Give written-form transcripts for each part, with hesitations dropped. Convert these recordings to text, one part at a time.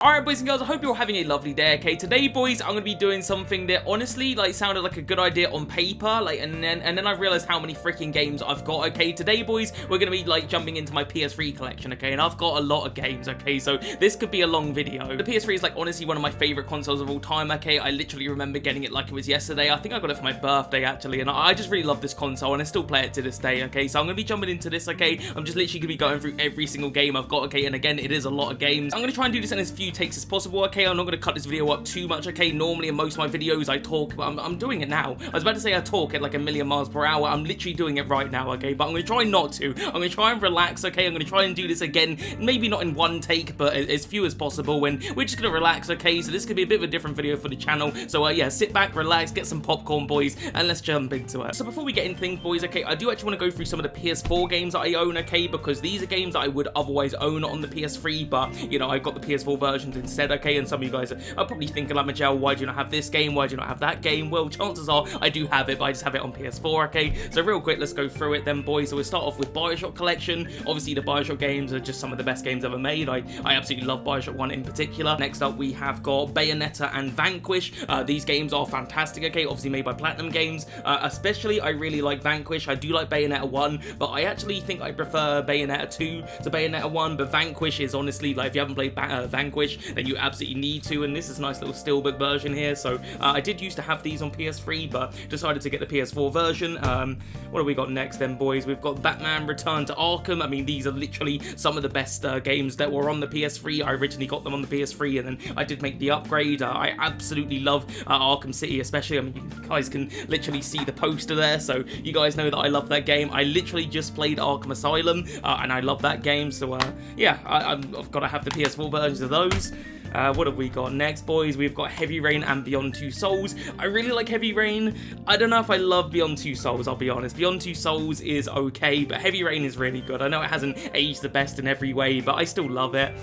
Alright boys and girls, I hope you're having a lovely day, okay? Today boys, I'm gonna be doing something that honestly, sounded like a good idea on paper, and then I realized how many freaking games I've got, okay? Today boys, we're gonna be, jumping into my PS3 collection, okay? And I've got a lot of games, okay? So this could be a long video. The PS3 is, honestly one of my favorite consoles of all time, okay? I literally remember getting it like it was yesterday. I think I got it for my birthday, actually, and I just really love this console, and I still play it to this day, okay? So I'm gonna be jumping into this, okay? I'm just literally gonna be going through every single game I've got, okay? And again, it is a lot of games. I'm gonna try and do this in as few takes as possible, okay? I'm not going to cut this video up too much, okay? Normally in most of my videos I talk, but I'm doing it now. I was about to say I talk at a million miles per hour. I'm literally doing it right now, okay? But I'm going to try not to. I'm going to try and relax, okay? I'm going to try and do this again, maybe not in one take, but as few as possible, and we're just going to relax, okay? So this could be a bit of a different video for the channel. So yeah, sit back, relax, get some popcorn, boys, and let's jump into it. So before we get into things, boys, okay, I do actually want to go through some of the PS4 games that I own, okay? Because these are games that I would otherwise own on the PS3, but, you know, I got the PS4 versions instead, okay? And some of you guys are probably thinking, like, Majel, why do you not have this game? Why do you not have that game? Well, chances are I do have it, but I just have it on PS4, okay? So real quick, let's go through it then, boys. So we'll start off with BioShock Collection. Obviously, the BioShock games are just some of the best games ever made. I absolutely love BioShock 1 in particular. Next up, we have got Bayonetta and Vanquish. These games are fantastic, okay? Obviously made by Platinum Games. Especially, I really like Vanquish. I do like Bayonetta 1, but I actually think I prefer Bayonetta 2 to Bayonetta 1, but Vanquish is honestly, if you haven't played Vanquish, then you absolutely need to, and this is a nice little steelbook version here. So I did used to have these on PS3, but decided to get the PS4 version. What have we got next then, boys? We've got Batman Return to Arkham. I mean, these are literally some of the best games that were on the PS3. I originally got them on the PS3, and then I did make the upgrade. I absolutely love Arkham City, especially. I mean, you guys can literally see the poster there, so you guys know that I love that game. I literally just played Arkham Asylum, and I love that game, so yeah, I've got to have the PS4 versions of those. What have we got next, boys? We've got Heavy Rain and Beyond Two Souls. I really like Heavy Rain. I don't know if I love Beyond Two Souls, I'll be honest. Beyond Two Souls is okay, but Heavy Rain is really good. I know it hasn't aged the best in every way, but I still love it.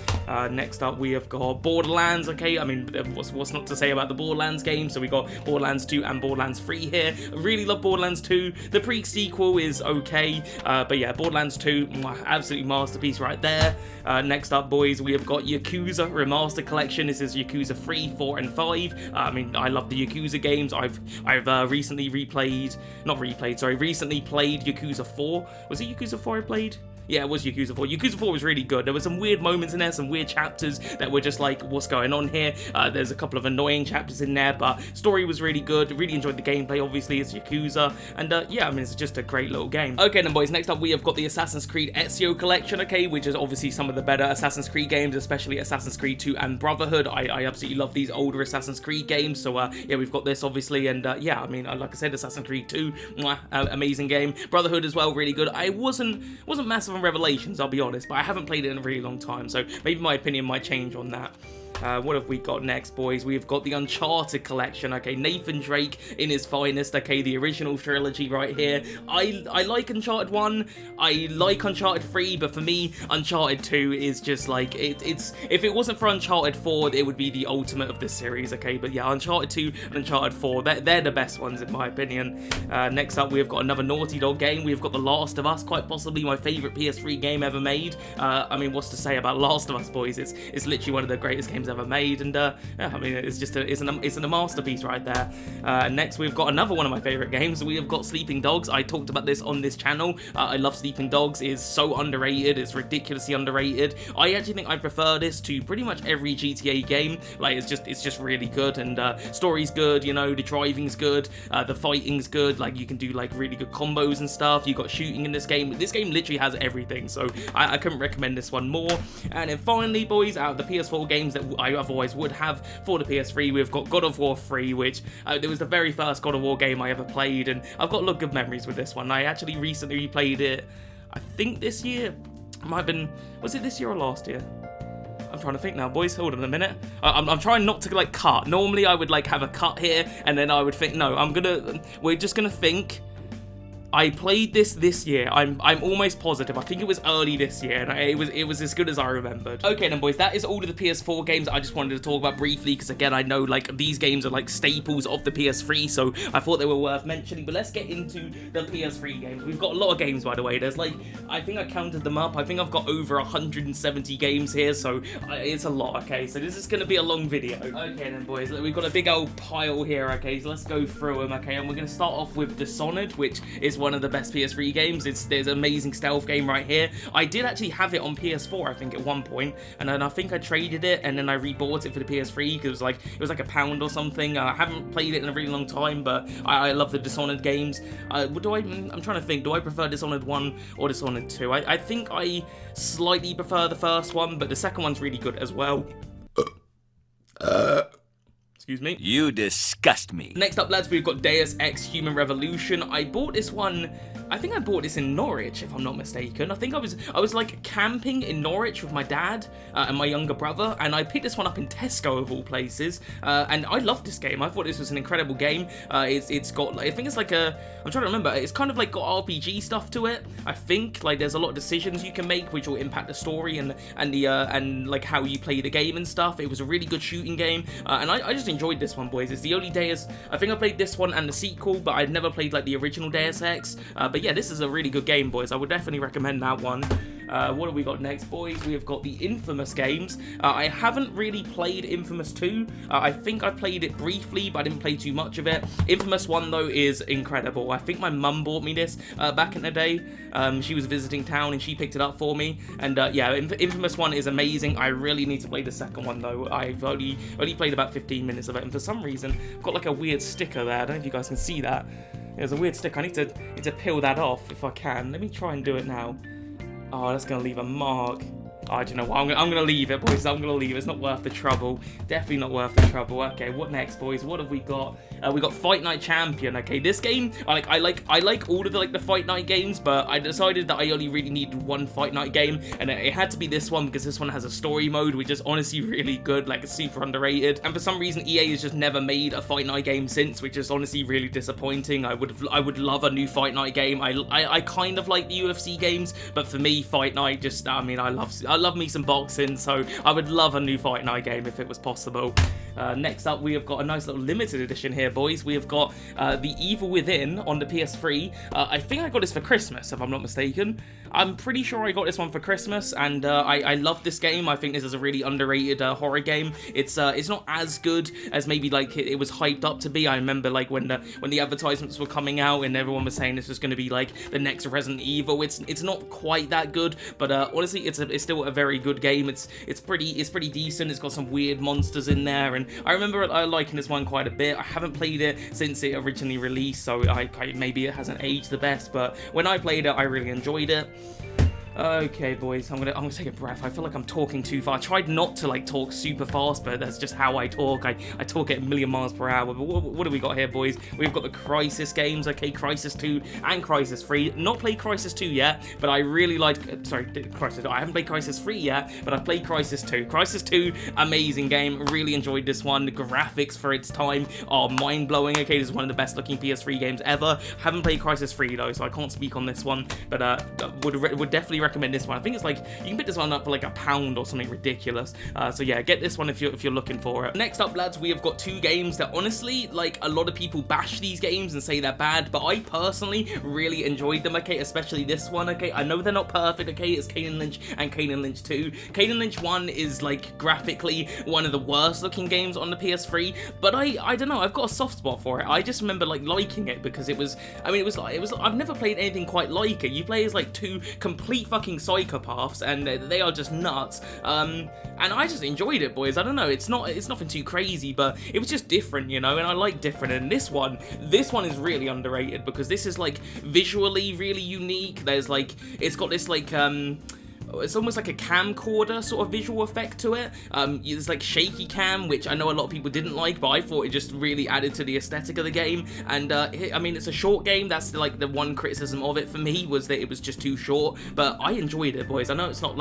Next up, we have got Borderlands, okay? I mean, what's not to say about the Borderlands game? So we got Borderlands 2 and Borderlands 3 here. I really love Borderlands 2. The pre-sequel is okay, but yeah, Borderlands 2, absolutely masterpiece right there. Next up, boys, we have got Yakuza Remastered Collection. This is Yakuza 3, 4, and 5. I mean, I love the Yakuza games. I've recently played Yakuza 4. Was it Yakuza 4 I played? Yeah, it was Yakuza 4. Yakuza 4 was really good. There were some weird moments in there, some weird chapters that were just like, what's going on here? There's a couple of annoying chapters in there, but story was really good. Really enjoyed the gameplay, obviously. It's Yakuza. And yeah, I mean, it's just a great little game. Okay then, boys, next up we have got the Assassin's Creed Ezio Collection, okay, which is obviously some of the better Assassin's Creed games, especially Assassin's Creed 2 and Brotherhood. I absolutely love these older Assassin's Creed games, so yeah, we've got this, obviously, and yeah, I mean, like I said, Assassin's Creed 2, amazing game. Brotherhood as well, really good. I wasn't massive on Revelations, I'll be honest, but I haven't played it in a really long time, so maybe my opinion might change on that. What have we got next, boys? We've got the Uncharted Collection, okay, Nathan Drake in his finest, okay, the original trilogy right here. I like Uncharted 1, I like Uncharted 3, but for me, Uncharted 2 is just like, it's if it wasn't for Uncharted 4, it would be the ultimate of this series, okay, but yeah, Uncharted 2 and Uncharted 4, they're the best ones in my opinion. Next up, we've got another Naughty Dog game. We've got The Last of Us, quite possibly my favourite PS3 game ever made. I mean, what's to say about Last of Us, boys? It's literally one of the greatest games ever made, and yeah, I mean, it's a masterpiece right there. Next, we've got another one of my favorite games. We have got Sleeping Dogs. I talked about this on this channel. I love Sleeping Dogs. It's so underrated. It's ridiculously underrated. I actually think I prefer this to pretty much every GTA game. Like, it's just really good, and story's good, you know, the driving's good, the fighting's good, like you can do like really good combos and stuff. You got shooting in this game. This game literally has everything, so I couldn't recommend this one more. And then finally, boys, out of the PS4 games that I otherwise would have for the PS3, we've got God of War 3, which it was the very first God of War game I ever played, and I've got a lot of good memories with this one. I actually recently replayed it, I think this year. Might have been, was it this year or last year? I'm trying to think now, boys. Hold on a minute. I'm trying not to like cut. Normally I would like have a cut here, and then I would think, no, we're just gonna think. I played this year. I'm almost positive. I think it was early this year, and it was as good as I remembered. Okay then, boys, that is all of the PS4 games I just wanted to talk about briefly, because again, I know like these games are like staples of the PS3, so I thought they were worth mentioning. But let's get into the PS3 games. We've got a lot of games, by the way. There's like, I think I counted them up. I think I've got over 170 games here, so it's a lot. Okay, so this is gonna be a long video. Okay then, boys, we've got a big old pile here. Okay, so let's go through them. Okay, and we're gonna start off with Dishonored, which is one of the best PS3 games. There's an amazing stealth game right here. I did actually have it on PS4, I think, at one point, and then I think I traded it, and then I rebought it for the PS3 because it was like £1 or something. I haven't played it in a really long time, but I love the Dishonored games. I'm trying to think, do I prefer Dishonored 1 or Dishonored 2? I think I slightly prefer the first one, but the second one's really good as well. Excuse me. You disgust me. Next up, lads, we've got Deus Ex Human Revolution. I bought this one, I think I bought this in Norwich, if I'm not mistaken. I think I was like camping in Norwich with my dad and my younger brother, and I picked this one up in Tesco of all places. And I loved this game. I thought this was an incredible game. It's got, like, I think it's like I'm trying to remember. It's kind of like got RPG stuff to it. I think like there's a lot of decisions you can make which will impact the story and like how you play the game and stuff. It was a really good shooting game, and I just enjoyed this one, boys. It's the only Deus. I think I played this one and the sequel, but I'd never played like the original Deus Ex. But yeah, this is a really good game, boys. I would definitely recommend that one. What have we got next, boys? We have got the Infamous games. I haven't really played Infamous 2. I think I played it briefly, but I didn't play too much of it. Infamous 1, though, is incredible. I think my mum bought me this back in the day. She was visiting town and she picked it up for me. And yeah, Infamous 1 is amazing. I really need to play the second one, though. I've only played about 15 minutes of it, and for some reason, I've got like a weird sticker there. I don't know if you guys can see that. There's a weird sticker. I need to peel that off if I can. Let me try and do it now. Oh, that's going to leave a mark. Oh, do you know what? I'm going to leave it, boys. I'm going to leave it. It's not worth the trouble. Definitely not worth the trouble. Okay, what next, boys? What have we got? We got Fight Night Champion. Okay, this game, I like all of the Fight Night games, but I decided that I only really needed one Fight Night game, and it had to be this one because this one has a story mode, which is honestly really good. Like, it's super underrated. And for some reason, EA has just never made a Fight Night game since, which is honestly really disappointing. I would love a new Fight Night game. I kind of like the UFC games, but for me, Fight Night just, I mean, I love me some boxing, so I would love a new Fight Night game if it was possible. Next up, we have got a nice little limited edition here, boys. We have got The Evil Within on the PS3. I think I got this for Christmas, if I'm not mistaken. I'm pretty sure I got this one for Christmas, and I love this game. I think this is a really underrated horror game. It's not as good as maybe like it was hyped up to be. I remember like when the advertisements were coming out and everyone was saying this was going to be like the next Resident Evil. It's not quite that good, but honestly, it's still a very good game. It's pretty decent. It's got some weird monsters in there, and I remember liking this one quite a bit. I haven't played it since it originally released, so maybe it hasn't aged the best, but when I played it, I really enjoyed it. Okay, boys, I'm gonna take a breath. I feel like I'm talking too far. I tried not to like talk super fast, but that's just how I talk. I talk at a million miles per hour. But what do we got here, boys? We've got the Crysis games. Okay, Crysis 2 and Crysis 3. Not played Crysis 2 yet, but I really liked. Sorry, Crysis. I haven't played Crysis 3 yet, but I've played Crysis 2. Crysis 2, amazing game. Really enjoyed this one. The graphics for its time are mind blowing. Okay, this is one of the best looking PS3 games ever. Haven't played Crysis 3 though, so I can't speak on this one. But would definitely recommend this one. I think it's like you can pick this one up for like £1 or something ridiculous. So yeah, get this one if you're looking for it. Next up, lads, we have got two games that honestly, like, a lot of people bash these games and say they're bad, but I personally really enjoyed them. Okay, especially this one. Okay, I know they're not perfect. Okay, it's Kane and Lynch and Kane and Lynch 2. Kane and Lynch 1 is like graphically one of the worst looking games on the PS3, but I don't know, I've got a soft spot for it. I just remember like liking it because it was I've never played anything quite like it. You play as like two complete fucking psychopaths, and they are just nuts. And I just enjoyed it, boys. I don't know, it's nothing too crazy, but it was just different, you know, and I like different. And this one is really underrated because this is like visually really unique. There's like, it's got this like it's almost like a camcorder sort of visual effect to it. There's like shaky cam, which I know a lot of people didn't like, but I thought it just really added to the aesthetic of the game. And I mean, it's a short game. That's like the one criticism of it for me, was that it was just too short, but I enjoyed it, boys. I know it's not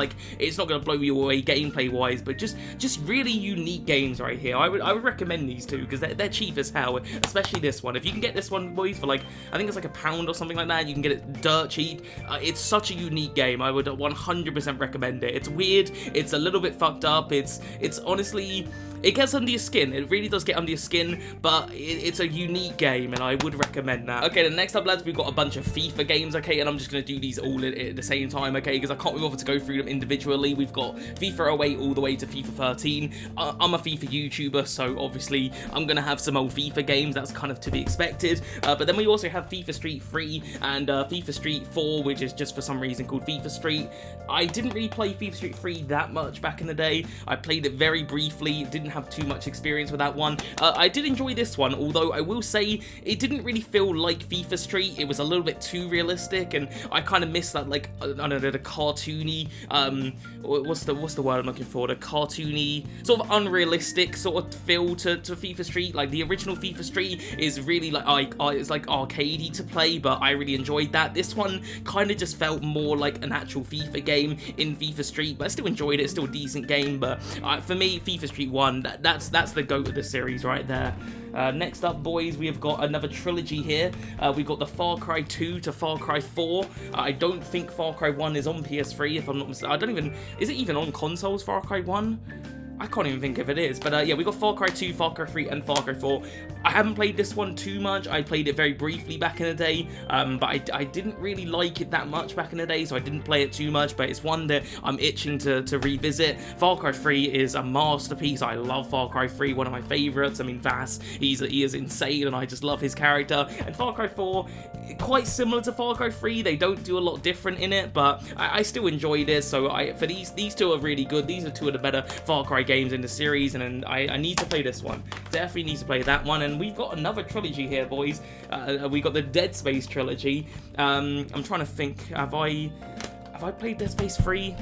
gonna blow you away gameplay wise, but just really unique games right here. I would recommend these two because they're cheap as hell, especially this one. If you can get this one, boys, for like, I think it's like £1 or something like that, you can get it dirt cheap. It's such a unique game. I would 100% recommend it. It's weird, it's a little bit fucked up, it's honestly, it gets under your skin. It really does get under your skin, but it's a unique game, and I would recommend that. Okay, then next up, lads, we've got a bunch of FIFA games, okay, and I'm just going to do these all at the same time, okay, because I can't be bothered to go through them individually. We've got FIFA 08 all the way to FIFA 13. I'm a FIFA YouTuber, so obviously I'm going to have some old FIFA games. That's kind of to be expected. But then we also have FIFA Street 3 and FIFA Street 4, which is just for some reason called FIFA Street. I didn't really play FIFA Street 3 that much back in the day. I played it very briefly, didn't have too much experience with that one. I did enjoy this one, although I will say it didn't really feel like FIFA Street. It was a little bit too realistic, and I kind of missed that, like, I don't know, the cartoony, what's the word I'm looking for? The cartoony, sort of unrealistic sort of feel to FIFA Street. Like, the original FIFA Street is really like, it's like arcadey to play, but I really enjoyed that. This one kind of just felt more like an actual FIFA game in FIFA Street, but I still enjoyed it. It's still a decent game, but for me, FIFA Street 1, that's the GOAT of the series right there. Next up, boys, we have got another trilogy here. We've got the Far Cry 2 to Far Cry 4. I don't think Far Cry 1 is on PS3, if I'm not mistaken. Is it even on consoles, Far Cry 1? I can't even think if it is, but yeah, we got Far Cry 2, Far Cry 3, and Far Cry 4. I haven't played this one too much. I played it very briefly back in the day, but I didn't really like it that much back in the day, so I didn't play it too much, but it's one that I'm itching to revisit. Far Cry 3 is a masterpiece. I love Far Cry 3, one of my favorites. I mean, Vass, he is insane, and I just love his character. And Far Cry 4, quite similar to Far Cry 3. They don't do a lot different in it, but I still enjoy this, so for these two are really good. These are two of the better Far Cry games in the series, and I need to play this one. Definitely need to play that one. And we've got another trilogy here, boys. We got the Dead Space trilogy. I'm trying to think, have I played Dead Space 3?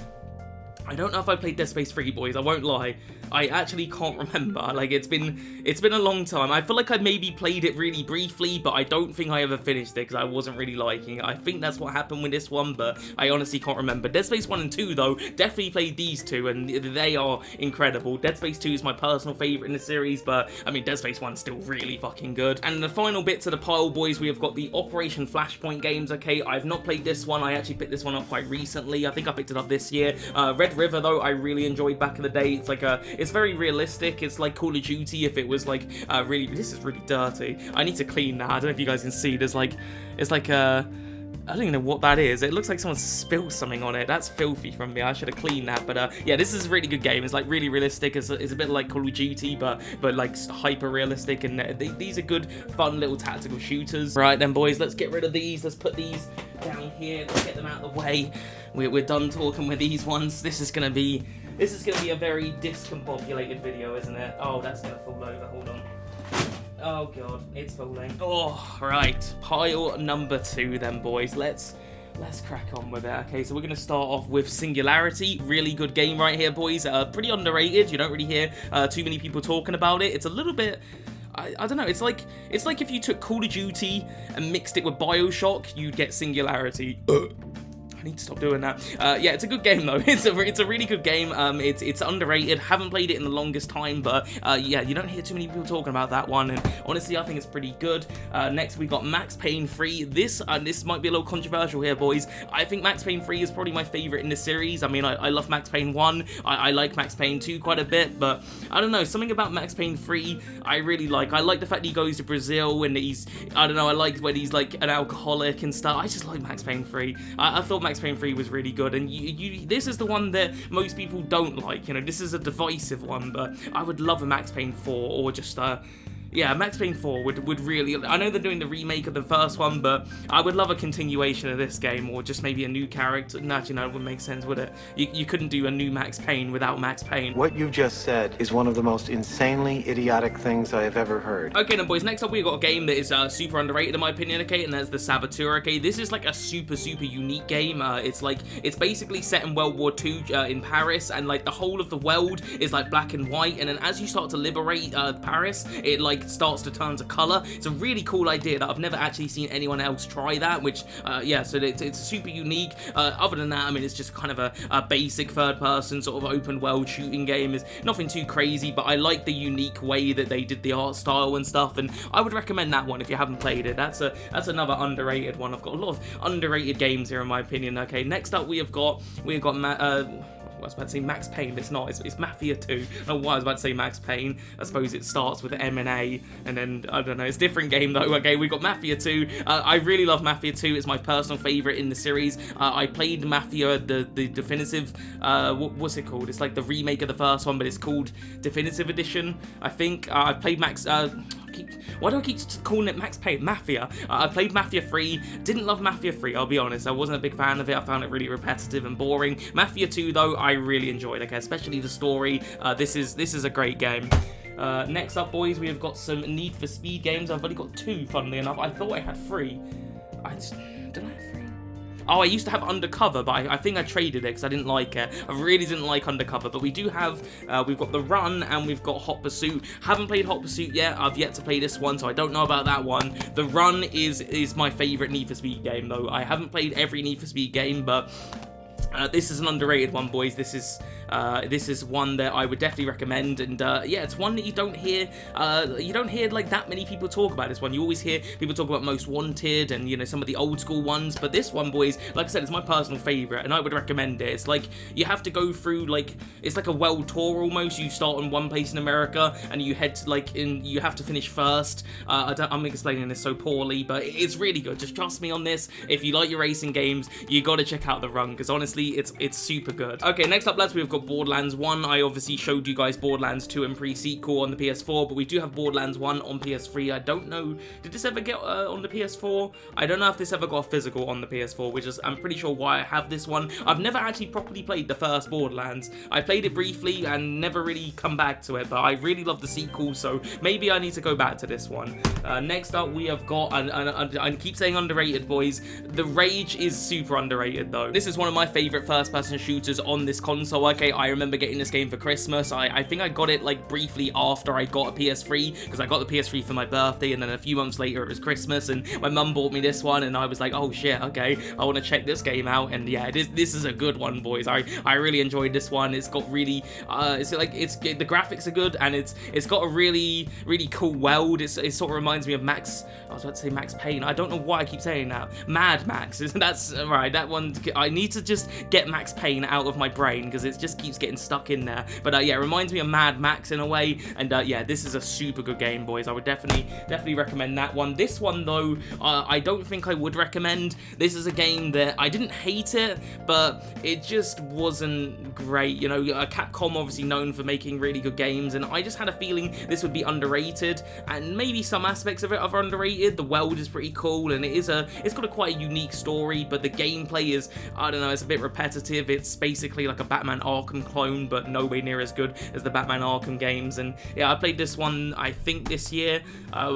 I don't know if I played Dead Space 3, boys, I won't lie. I actually can't remember. Like, it's been a long time. I feel like I maybe played it really briefly, but I don't think I ever finished it because I wasn't really liking it. I think that's what happened with this one, but I honestly can't remember. Dead Space 1 and 2, though, definitely played these two, and they are incredible. Dead Space 2 is my personal favourite in the series, but, I mean, Dead Space 1's still really fucking good. And the final bit to the pile, boys, we have got the Operation Flashpoint games, okay? I've not played this one. I actually picked this one up quite recently. I think I picked it up this year. Red River, though, I really enjoyed back in the day. It's like it's very realistic. It's like Call of Duty if it was like really. This is really dirty. I need to clean that. I don't know if you guys can see. It's like I don't even know what that is. It looks like someone spilled something on it. That's filthy from me. I should have cleaned that. But yeah, this is a really good game. It's like really realistic. It's a bit like Call of Duty, but like hyper realistic. And these are good, fun little tactical shooters. Right then, boys, let's get rid of these. Let's put these down here. Let's get them out of the way. We're done talking with these ones. This is gonna be a very discombobulated video, isn't it? Oh, that's gonna fall over. Hold on. Oh god, it's falling. Oh, right. Pile number 2 then, boys. Let's crack on with it. Okay, so we're gonna start off with Singularity. Really good game right here, boys. Pretty underrated. You don't really hear too many people talking about it. It's a little bit, I don't know, it's like if you took Call of Duty and mixed it with BioShock, you'd get Singularity. I need to stop doing that. Yeah, it's a good game though. It's a really good game. It's underrated. Haven't played it in the longest time, but yeah, you don't hear too many people talking about that one, and honestly, I think it's pretty good. Next, we got Max Payne 3. This might be a little controversial here, boys. I think Max Payne 3 is probably my favorite in the series. I mean, I love Max Payne 1. I like Max Payne 2 quite a bit, but I don't know, something about Max Payne 3 I really like. I like the fact that he goes to Brazil and I don't know, I like when he's like an alcoholic and stuff. I just like Max Payne 3. I thought Max Payne 3 was really good, and this is the one that most people don't like. You know, this is a divisive one, but I would love a Max Payne 4 or just Yeah, Max Payne 4 would really... I know they're doing the remake of the first one, but I would love a continuation of this game, or just maybe a new character. No, you know, it wouldn't make sense, would it? You couldn't do a new Max Payne without Max Payne. What you just said is one of the most insanely idiotic things I have ever heard. Okay then, boys, next up we've got a game that is super underrated in my opinion, okay, and that's the Saboteur, okay? This is like a super unique game. It's basically set in World War II in Paris, and like the whole of the world is like black and white, and then as you start to liberate Paris, it like starts to turn to color. It's a really cool idea that I've never actually seen anyone else try that, which yeah, so it's super unique. Other than that, I mean, it's just kind of a basic third-person sort of open world shooting game. It's nothing too crazy, but I like the unique way that they did the art style and stuff, and I would recommend that one if you haven't played it. That's another underrated one. I've got a lot of underrated games here in my opinion. Okay, next up we have got I was about to say Max Payne, but it's not. It's Mafia 2. I don't know why I was about to say Max Payne. I suppose it starts with M and A, and then, I don't know, it's a different game though. Okay, we got Mafia 2. I really love Mafia 2. It's my personal favourite in the series. I played Mafia, the definitive, what's it called? It's like the remake of the first one, but it's called Definitive Edition, I think. I played why do I keep calling it Max Payne? Mafia. I played Mafia 3. Didn't love Mafia 3, I'll be honest. I wasn't a big fan of it. I found it really repetitive and boring. Mafia 2, though, I really enjoyed, okay, especially the story. This is a great game. Next up, boys, we have got some Need for Speed games. I've only got 2, funnily enough. I thought I had 3. Did I have 3? Oh, I used to have Undercover, but I think I traded it because I didn't like it. I really didn't like Undercover, but we do have, we've got The Run and we've got Hot Pursuit. Haven't played Hot Pursuit yet. I've yet to play this one, so I don't know about that one. The Run is my favourite Need for Speed game, though. I haven't played every Need for Speed game, but this is an underrated one, boys. This is one that I would definitely recommend, and yeah, it's one that you don't hear like that many people talk about. This one, you always hear people talk about Most Wanted and, you know, some of the old school ones, but this one, boys, like I said, it's my personal favorite, and I would recommend it. It's like you have to go through, like, it's like a world tour almost. You start in one place in America and you head to, like, you have to finish first. I'm explaining this so poorly, but it's really good. Just trust me on this. If you like your racing games, you got to check out The Run, because honestly, it's super good. Okay, next up, lads, we've got Borderlands 1. I obviously showed you guys Borderlands 2 and pre-sequel on the PS4, but we do have Borderlands 1 on PS3. I don't know, did this ever get on the PS4? I don't know if this ever got physical on the PS4, which is, I'm pretty sure why I have this one. I've never actually properly played the first Borderlands. I played it briefly and never really come back to it, but I really love the sequel, so maybe I need to go back to this one. Next up, we have got, I keep saying underrated, boys. The Rage is super underrated, though. This is one of my favorite first-person shooters on this console. Okay, I remember getting this game for Christmas. I think I got it like briefly after I got a PS3, because I got the PS3 for my birthday, and then a few months later it was Christmas, and my mum bought me this one, and I was like, oh shit, okay, I want to check this game out. And yeah, this is a good one, boys. I really enjoyed this one. It's got really, the graphics are good, and it's got a really cool world. It sort of reminds me of I was about to say Max Payne. I don't know why I keep saying that. Mad Max. That's right. That one. I need to just get Max Payne out of my brain, because it just keeps getting stuck in there. But yeah, it reminds me of Mad Max in a way. And yeah, this is a super good game, boys. I would definitely recommend that one. This one, though, I don't think I would recommend. This is a game that I didn't hate it, but it just wasn't great. You know, Capcom obviously known for making really good games, and I just had a feeling this would be underrated, and maybe some aspects of it are underrated. The world is pretty cool, and it's got a quite a unique story, but the gameplay is, I don't know, it's a bit repetitive. It's basically like a Batman Arkham clone, but nowhere near as good as the Batman Arkham games. And yeah, I played this one, I think this year,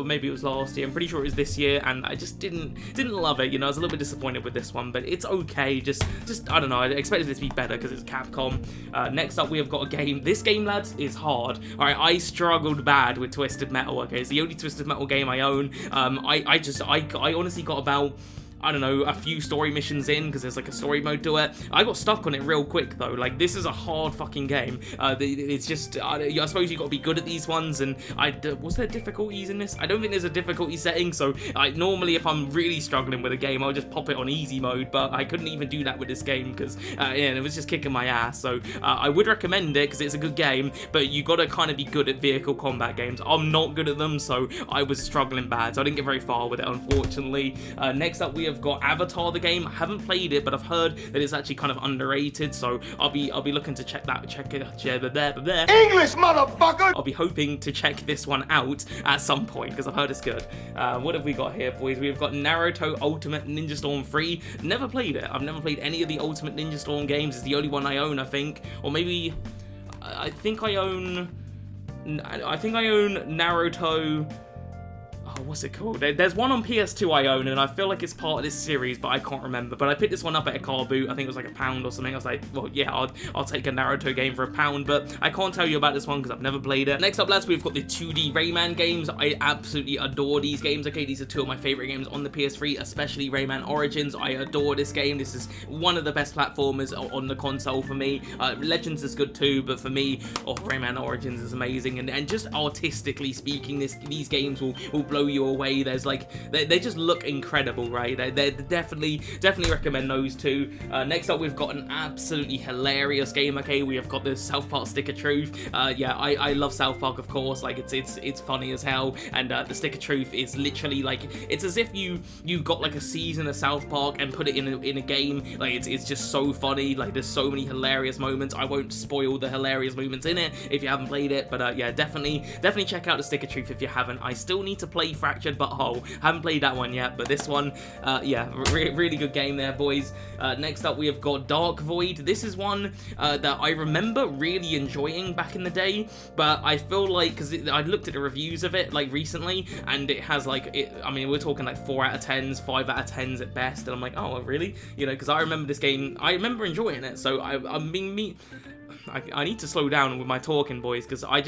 maybe it was last year. I'm pretty sure it was this year, and I just didn't love it. You know, I was a little bit disappointed with this one, but it's okay. Just I don't know, I expected it to be better because it's Capcom. Next up, we have got a game. This game, lads, is hard. All right, I struggled bad with Twisted Metal. Okay, it's the only Twisted Metal game I own. I honestly got about, I don't know, a few story missions in, because there's like a story mode to it. I got stuck on it real quick, though. Like, this is a hard fucking game. It's just, I suppose you got to be good at these ones, and was there difficulties in this? I don't think there's a difficulty setting, so normally if I'm really struggling with a game, I'll just pop it on easy mode, but I couldn't even do that with this game, because yeah, it was just kicking my ass. So I would recommend it, because it's a good game, but you got to kind of be good at vehicle combat games. I'm not good at them, so I was struggling bad, so I didn't get very far with it, unfortunately. Next up, we have got Avatar the game. I haven't played it, but I've heard that it's actually kind of underrated, so I'll be looking to check it. English, motherfucker! I'll be hoping to check this one out at some point because I've heard it's good. What have we got here, boys? We've got Naruto Ultimate Ninja Storm 3. Never played it. I've never played any of the Ultimate Ninja Storm games. It's the only one I own, I think, or maybe I think I own Naruto. Oh, what's it called? There's one on PS2 I own, and I feel like it's part of this series, but I can't remember. But I picked this one up at a car boot. I think it was like £1 or something. I was like, well, yeah, I'll take a Naruto game for £1, but I can't tell you about this one because I've never played it. Next up, lads, we've got the 2D Rayman games. I absolutely adore these games. Okay, these are two of my favorite games on the PS3, especially Rayman Origins. I adore this game. This is one of the best platformers on the console for me. Legends is good too, but for me, Rayman Origins is amazing. And just artistically speaking, these games will blow you away. There's like they just look incredible, right? They definitely recommend those two. Next up, we've got an absolutely hilarious game. Okay, we have got the South Park Stick of Truth. Yeah, I love South Park, of course. Like it's funny as hell, and the Stick of Truth is literally like, it's as if you got like a season of South Park and put it in a game. Like it's just so funny. Like there's so many hilarious moments. I won't spoil the hilarious moments in it if you haven't played it, but yeah, definitely check out the Stick of Truth if you haven't. I still need to play Fractured Butthole. Haven't played that one yet, but this one, yeah, really good game there, boys. Next up, we have got Dark Void. This is one that I remember really enjoying back in the day, but I feel like, because I looked at the reviews of it like recently, and it has like, I mean, we're talking like 4 out of 10s, 5 out of 10s at best, and I'm like, oh, really? You know, because I remember this game, I remember enjoying it, so I need to slow down with my talking, boys, because I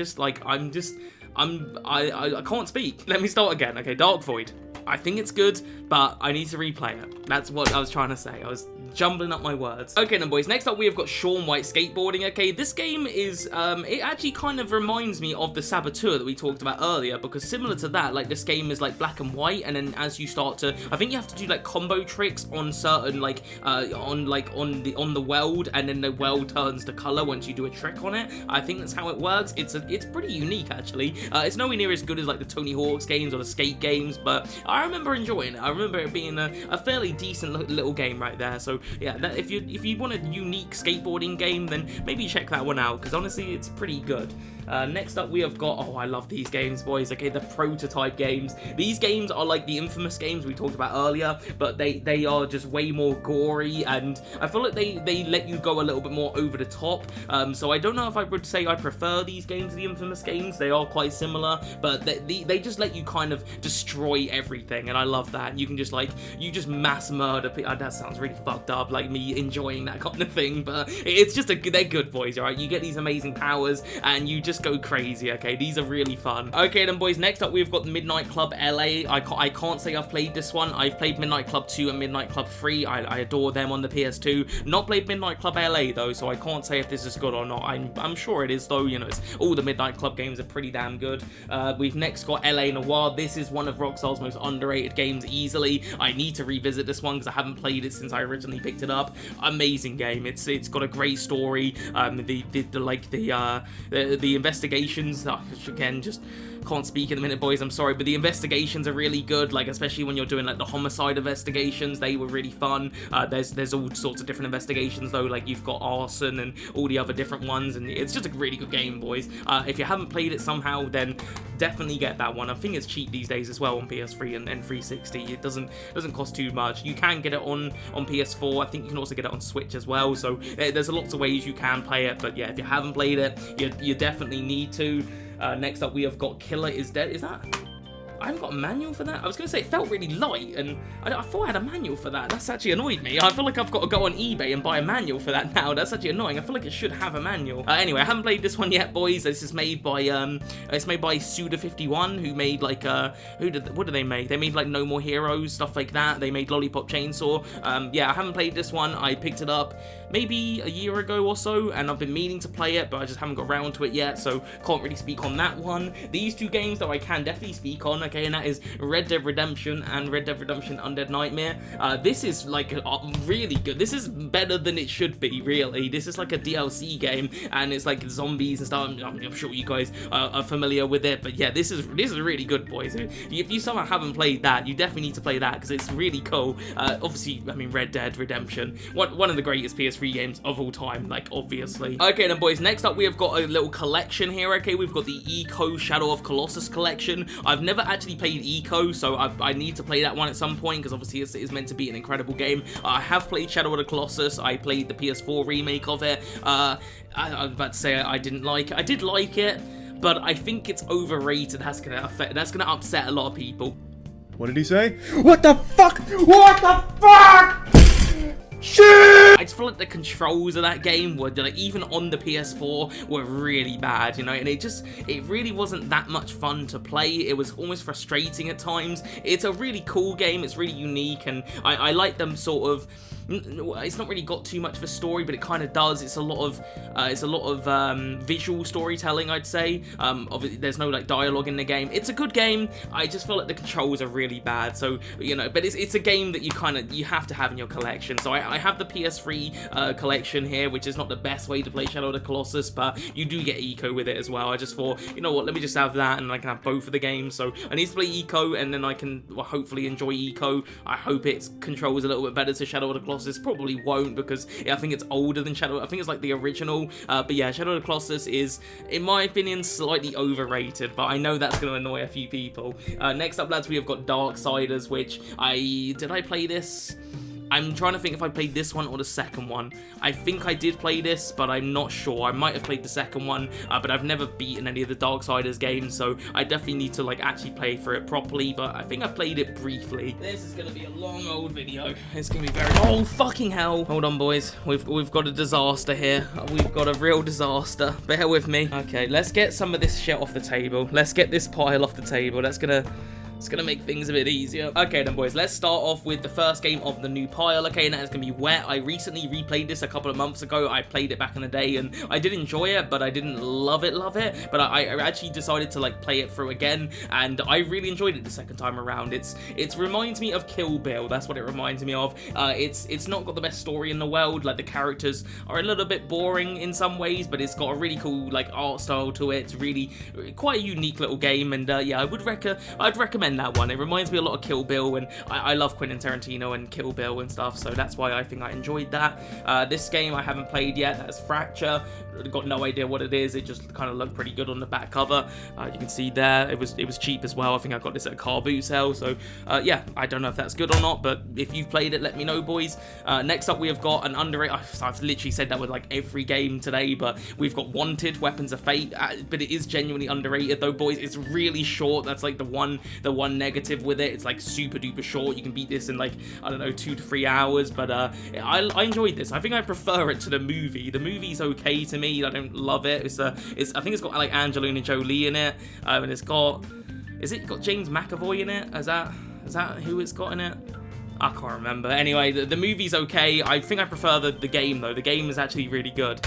can't speak. Let me start again. Okay, Dark Void. I think it's good, but I need to replay it. That's what I was trying to say. I was jumbling up my words. Okay then, boys, next up we have got Shaun White Skateboarding. Okay, this game is, it actually kind of reminds me of the Saboteur that we talked about earlier, because similar to that, like, this game is like black and white, and then as you start to, I think you have to do like combo tricks on certain, like, on the weld, and then the weld turns to color once you do a trick on it. I think that's how it works. It's pretty unique, actually. It's nowhere near as good as like the Tony Hawk's games or the skate games, but I remember enjoying it. I remember it being a fairly decent little game right there. So yeah, if you want a unique skateboarding game, then maybe check that one out, because honestly, it's pretty good. Next up, we have got, oh, I love these games, boys. Okay, the Prototype games. These games are like the Infamous games we talked about earlier, but they are just way more gory, and I feel like they let you go a little bit more over the top. So I don't know if I would say I prefer these games to the Infamous games. They are quite similar, but they just let you kind of destroy everything, and I love that. You can just mass murder people. That sounds really fucked up, like me enjoying that kind of thing, but it's just they're good, boys, alright? You get these amazing powers, and you just go crazy, okay? These are really fun. Okay then, boys, next up we've got Midnight Club LA. I can't say I've played this one. I've played Midnight Club 2 and Midnight Club 3. I adore them on the PS2. Not played Midnight Club LA though, so I can't say if this is good or not. I'm sure it is though, you know, all the Midnight Club games are pretty damn good. We've next got LA Noire. This is one of Rockstar's most underrated games easily. I need to revisit this one because I haven't played it since I originally picked it up. Amazing game. It's got a great story. The investigations, again, just can't speak in a minute, boys, I'm sorry, but the investigations are really good, like, especially when you're doing, like, the homicide investigations. They were really fun. There's all sorts of different investigations, though, like, you've got arson and all the other different ones, and it's just a really good game, boys. If you haven't played it somehow, then definitely get that one. I think it's cheap these days as well on PS3 and 360. It doesn't cost too much. You can get it on PS4. I think you can also get it on Switch as well, so there's lots of ways you can play it, but yeah, if you haven't played it, you definitely need to. Next up, we have got Killer is Dead. Is that? I haven't got a manual for that. I was going to say it felt really light, and I thought I had a manual for that. That's actually annoyed me. I feel like I've got to go on eBay and buy a manual for that now. That's actually annoying. I feel like it should have a manual. Anyway, I haven't played this one yet, boys. This is made by Suda51, who made like what did they make? They made like No More Heroes, stuff like that. They made Lollipop Chainsaw. Yeah, I haven't played this one. I picked it up maybe a year ago or so, and I've been meaning to play it, but I just haven't got around to it yet, so can't really speak on that one. These two games, though, I can definitely speak on. okay, and that is Red Dead Redemption and Red Dead Redemption Undead Nightmare. This is like really good. This is better than it should be, really. This is like a DLC game, and it's like zombies and stuff. I'm sure you guys are familiar with it, but yeah, this is really good, boys. If you somehow haven't played that, you definitely need to play that because it's really cool. Obviously, I mean, Red Dead Redemption, one of the greatest PS3 games of all time, like, obviously. Okay then, boys, next up we have got a little collection here. Okay, we've got the Eco Shadow of Colossus collection. I've never actually played Eco, so I need to play that one at some point because obviously it's meant to be an incredible game. I have played Shadow of the Colossus. I played the PS4 remake of it. I was about to say I didn't like it. I did like it, but I think it's overrated. That's gonna upset a lot of people. What did he say? What the fuck? What the fuck? Shit! I just feel like the controls of that game were, like, even on the PS4, were really bad, you know, and it really wasn't that much fun to play. It was almost frustrating at times. It's a really cool game, it's really unique, and I like them sort of. It's not really got too much of a story, but it kind of does. It's a lot of visual storytelling, I'd say. Obviously, there's no like dialogue in the game. It's a good game. I just feel like the controls are really bad. So, you know, but it's a game that you have to have in your collection. So I have the PS3 collection here, which is not the best way to play Shadow of the Colossus, but you do get Eco with it as well. I just thought, you know what, let me just have that, and I can have both of the games. So I need to play Eco, and then I can hopefully enjoy Eco. I hope its controls a little bit better to Shadow of the Colossus. Probably won't, because I think it's older than Shadow. I think it's like the original, but yeah, Shadow of the Colossus is, in my opinion, slightly overrated, but I know that's going to annoy a few people. Next up, lads, we have got Darksiders, which did I play this? I'm trying to think if I played this one or the second one. I think I did play this, but I'm not sure. I might have played the second one, but I've never beaten any of the Darksiders games, so I definitely need to like actually play through it properly, but I think I played it briefly. This is going to be a long old video. It's going to be very... Oh, fucking hell. Hold on, boys. We've got a disaster here. We've got a real disaster. Bear with me. Okay, let's get some of this shit off the table. Let's get this pile off the table. It's gonna make things a bit easier. Okay then, boys, let's start off with the first game of the new pile. Okay, and that is gonna be Wet. I recently replayed this a couple of months ago. I played it back in the day, and I did enjoy it, but I didn't love it, but I actually decided to like play it through again, and I really enjoyed it the second time around. It reminds me of Kill Bill. That's what it reminds me of. It's not got the best story in the world. Like, the characters are a little bit boring in some ways, but it's got a really cool like art style to it. It's really quite a unique little game, and yeah, I'd recommend that one. It reminds me a lot of Kill Bill, and I love Quentin Tarantino and Kill Bill and stuff, so that's why I think I enjoyed that. This game I haven't played yet. That's Fracture. Got no idea what it is. It just kind of looked pretty good on the back cover. You can see there it was cheap as well. I think I got this at a car boot sale, so yeah, I don't know if that's good or not, but if you've played it, let me know, boys. Next up, we have got an underrated... I've literally said that with like every game today, but we've got Wanted, Weapons of Fate, but it is genuinely underrated though, boys. It's really short. That's like the one negative with it. It's like super duper short. You can beat this in like, I don't know, 2 to 3 hours, but I enjoyed this. I think I prefer it to the movie. The movie's okay to me. I don't love it. I think it's got like Angelina Jolie in it, and it's got... Is it got James McAvoy in it? Is that who it's got in it? I can't remember. Anyway, the movie's okay. I think I prefer the game, though. The game is actually really good.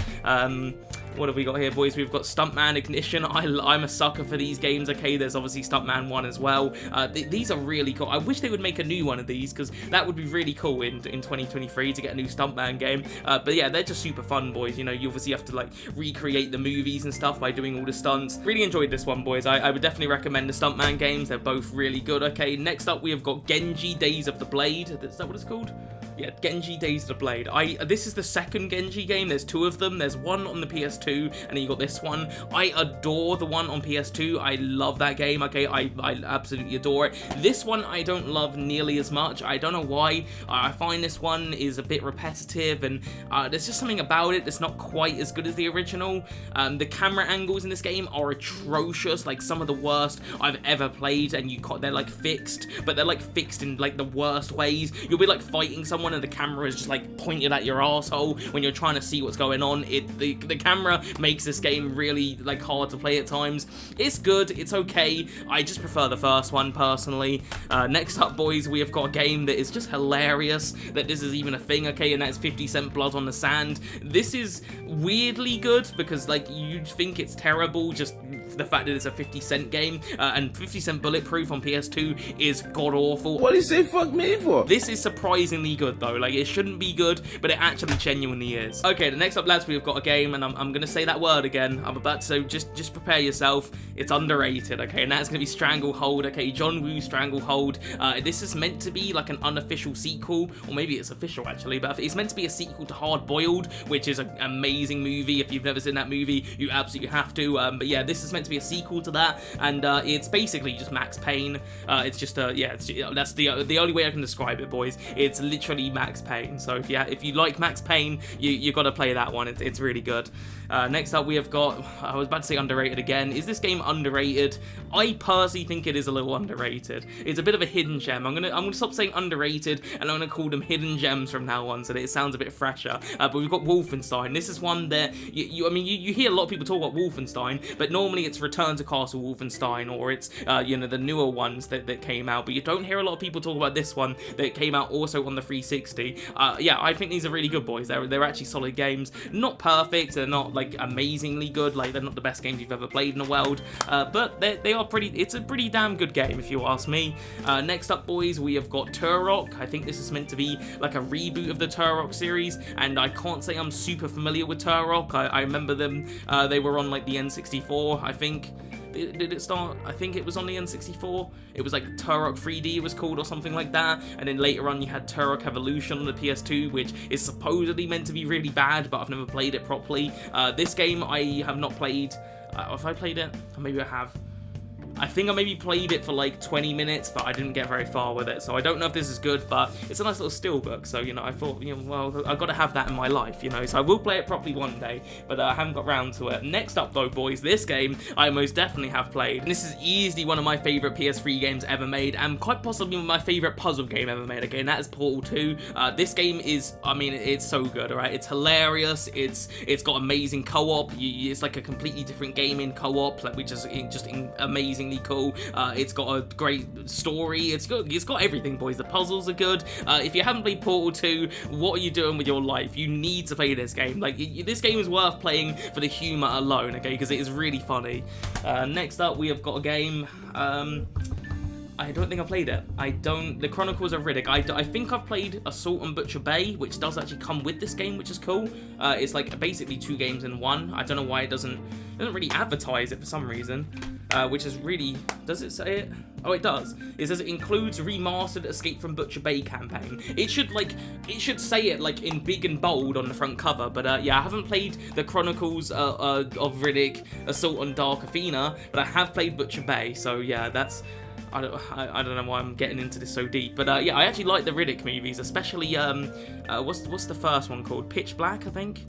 What have we got here, boys? We've got Stuntman Ignition. I'm a sucker for these games, okay? There's obviously Stuntman 1 as well. These are really cool. I wish they would make a new one of these, because that would be really cool in 2023 to get a new Stuntman game. But yeah, they're just super fun, boys. You know, you obviously have to, like, recreate the movies and stuff by doing all the stunts. Really enjoyed this one, boys. I would definitely recommend the Stuntman games. They're both really good, okay? Next up, we have got Genji Days of the Blade. Is that what it's called? Yeah, Genji Days of the Blade. This is the second Genji game. There's 2 of them. There's one on the PS2, and then you got this one. I adore the one on PS2. I love that game, okay? I absolutely adore it. This one I don't love nearly as much. I don't know why. I find this one is a bit repetitive, and there's just something about it that's not quite as good as the original. The camera angles in this game are atrocious, like some of the worst I've ever played, and they're like fixed, but they're like fixed in like the worst ways. You'll be like fighting someone, and the camera is just like pointed at your asshole when you're trying to see what's going on. The camera makes this game really like hard to play at times. It's good, it's okay. I just prefer the first one personally. Next up, boys, we have got a game that is just hilarious that this is even a thing, okay, and that's 50 Cent Blood on the Sand. This is weirdly good because like you'd think it's terrible just the fact that it's a 50 Cent game, and 50 Cent Bulletproof on PS2 is god-awful. What do you say fuck me for? This is surprisingly good, though. Like, it shouldn't be good, but it actually genuinely is. Okay, the next up, lads, we've got a game, and I'm gonna say that word again. I'm about to, so just prepare yourself. It's underrated, okay, and that's gonna be Stranglehold, okay, John Woo Stranglehold. This is meant to be like an unofficial sequel, or maybe it's official, actually, but it's meant to be a sequel to Hard Boiled, which is an amazing movie. If you've never seen that movie, you absolutely have to. But yeah, this is meant to be a sequel to that, and it's basically just Max Payne. It's just that's the only way I can describe it, boys. It's literally Max Payne. So if you like Max Payne, you got to play that one. It's really good. Next up, we have got, I was about to say underrated again. Is this game underrated? I personally think it is a little underrated. It's a bit of a hidden gem. I'm gonna stop saying underrated, and I'm gonna call them hidden gems from now on, so that it sounds a bit fresher. But we've got Wolfenstein. This is one that you hear a lot of people talk about Wolfenstein, but normally it's Return to Castle Wolfenstein, or it's the newer ones that came out. But you don't hear a lot of people talk about this one that came out also on the 360. Yeah, I think these are really good, boys. They're actually solid games. Not perfect. They're not like amazingly good. Like, they're not the best games you've ever played in the world. But they are pretty. It's a pretty damn good game, if you ask me. Next up, boys, we have got Turok. I think this is meant to be like a reboot of the Turok series, and I can't say I'm super familiar with Turok. I remember them. They were on like the N64, I think. Did it start? I think it was on the N64. It was like Turok 3D it was called, or something like that. And then later on you had Turok Evolution on the PS2, which is supposedly meant to be really bad, but I've never played it properly. This game I have not played. Have I played it? Or maybe I have. I think I maybe played it for like 20 minutes, but I didn't get very far with it, so I don't know if this is good, but it's a nice little steelbook, so, I thought, well, I've got to have that in my life, so I will play it properly one day, but I haven't got round to it. Next up, though, boys, this game I most definitely have played, and this is easily one of my favourite PS3 games ever made, and quite possibly my favourite puzzle game ever made, okay, and that is Portal 2. This game is, it's so good, alright? It's hilarious, it's got amazing co-op, it's like a completely different game in co-op, like, which is just amazing. Cool. It's got a great story. It's got everything, boys. The puzzles are good. If you haven't played Portal 2, what are you doing with your life? You need to play this game. Like, this game is worth playing for the humor alone, okay? Because it is really funny. Next up, we have got a game. I don't think I played it. The Chronicles of Riddick. I think I've played Assault on Butcher Bay, which does actually come with this game, which is cool. It's like basically 2 games in one. I don't know why it doesn't really advertise it for some reason. Which is really, does it say it? Oh, it does. It says it includes remastered Escape from Butcher Bay campaign. It should say it like in big and bold on the front cover, but yeah, I haven't played the Chronicles of Riddick, Assault on Dark Athena, but I have played Butcher Bay, so yeah, that's, I don't know why I'm getting into this so deep, but yeah, I actually like the Riddick movies, especially, what's the first one called? Pitch Black, I think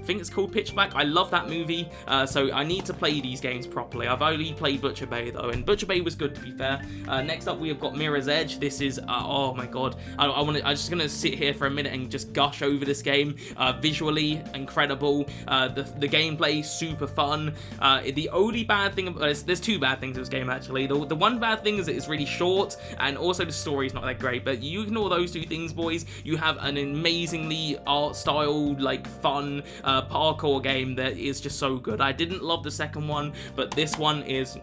it's called Pitch Black. I love that movie, so I need to play these games properly. I've only played Butcher Bay, though, and Butcher Bay was good, to be fair. Next up, we have got Mirror's Edge. This is, oh my god, I'm just gonna sit here for a minute and just gush over this game. Visually, incredible. The gameplay, super fun. The only bad thing, there's 2 bad things in this game, actually. The one bad thing is that it's really short, and also the story's not that great, but you ignore those 2 things, boys. You have an amazingly art-styled, like, fun, parkour game that is just so good. I didn't love the second one, but this one is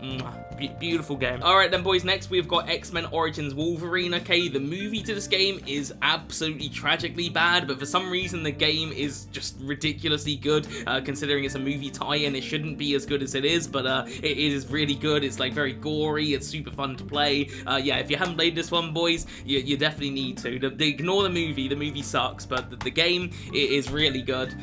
beautiful game. Alright then, boys, next we've got X-Men Origins Wolverine. Okay, the movie to this game is absolutely tragically bad, but for some reason the game is just ridiculously good, considering it's a movie tie-in. It shouldn't be as good as it is, but it is really good. It's like very gory, it's super fun to play. Yeah, if you haven't played this one, boys, you definitely need to. Ignore the movie sucks, but the game, it is really good.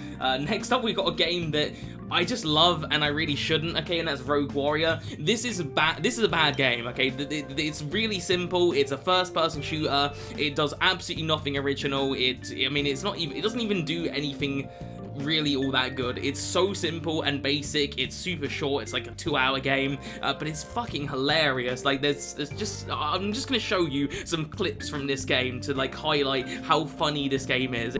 Next up, we've got a game that I just love, and I really shouldn't, okay, and that's Rogue Warrior. This is a bad game, okay? It's really simple. It's a first-person shooter. It does absolutely nothing original. It doesn't even do anything really all that good. It's so simple and basic. It's super short. It's like a 2-hour game, but it's fucking hilarious. Like, I'm just gonna show you some clips from this game to like highlight how funny this game is.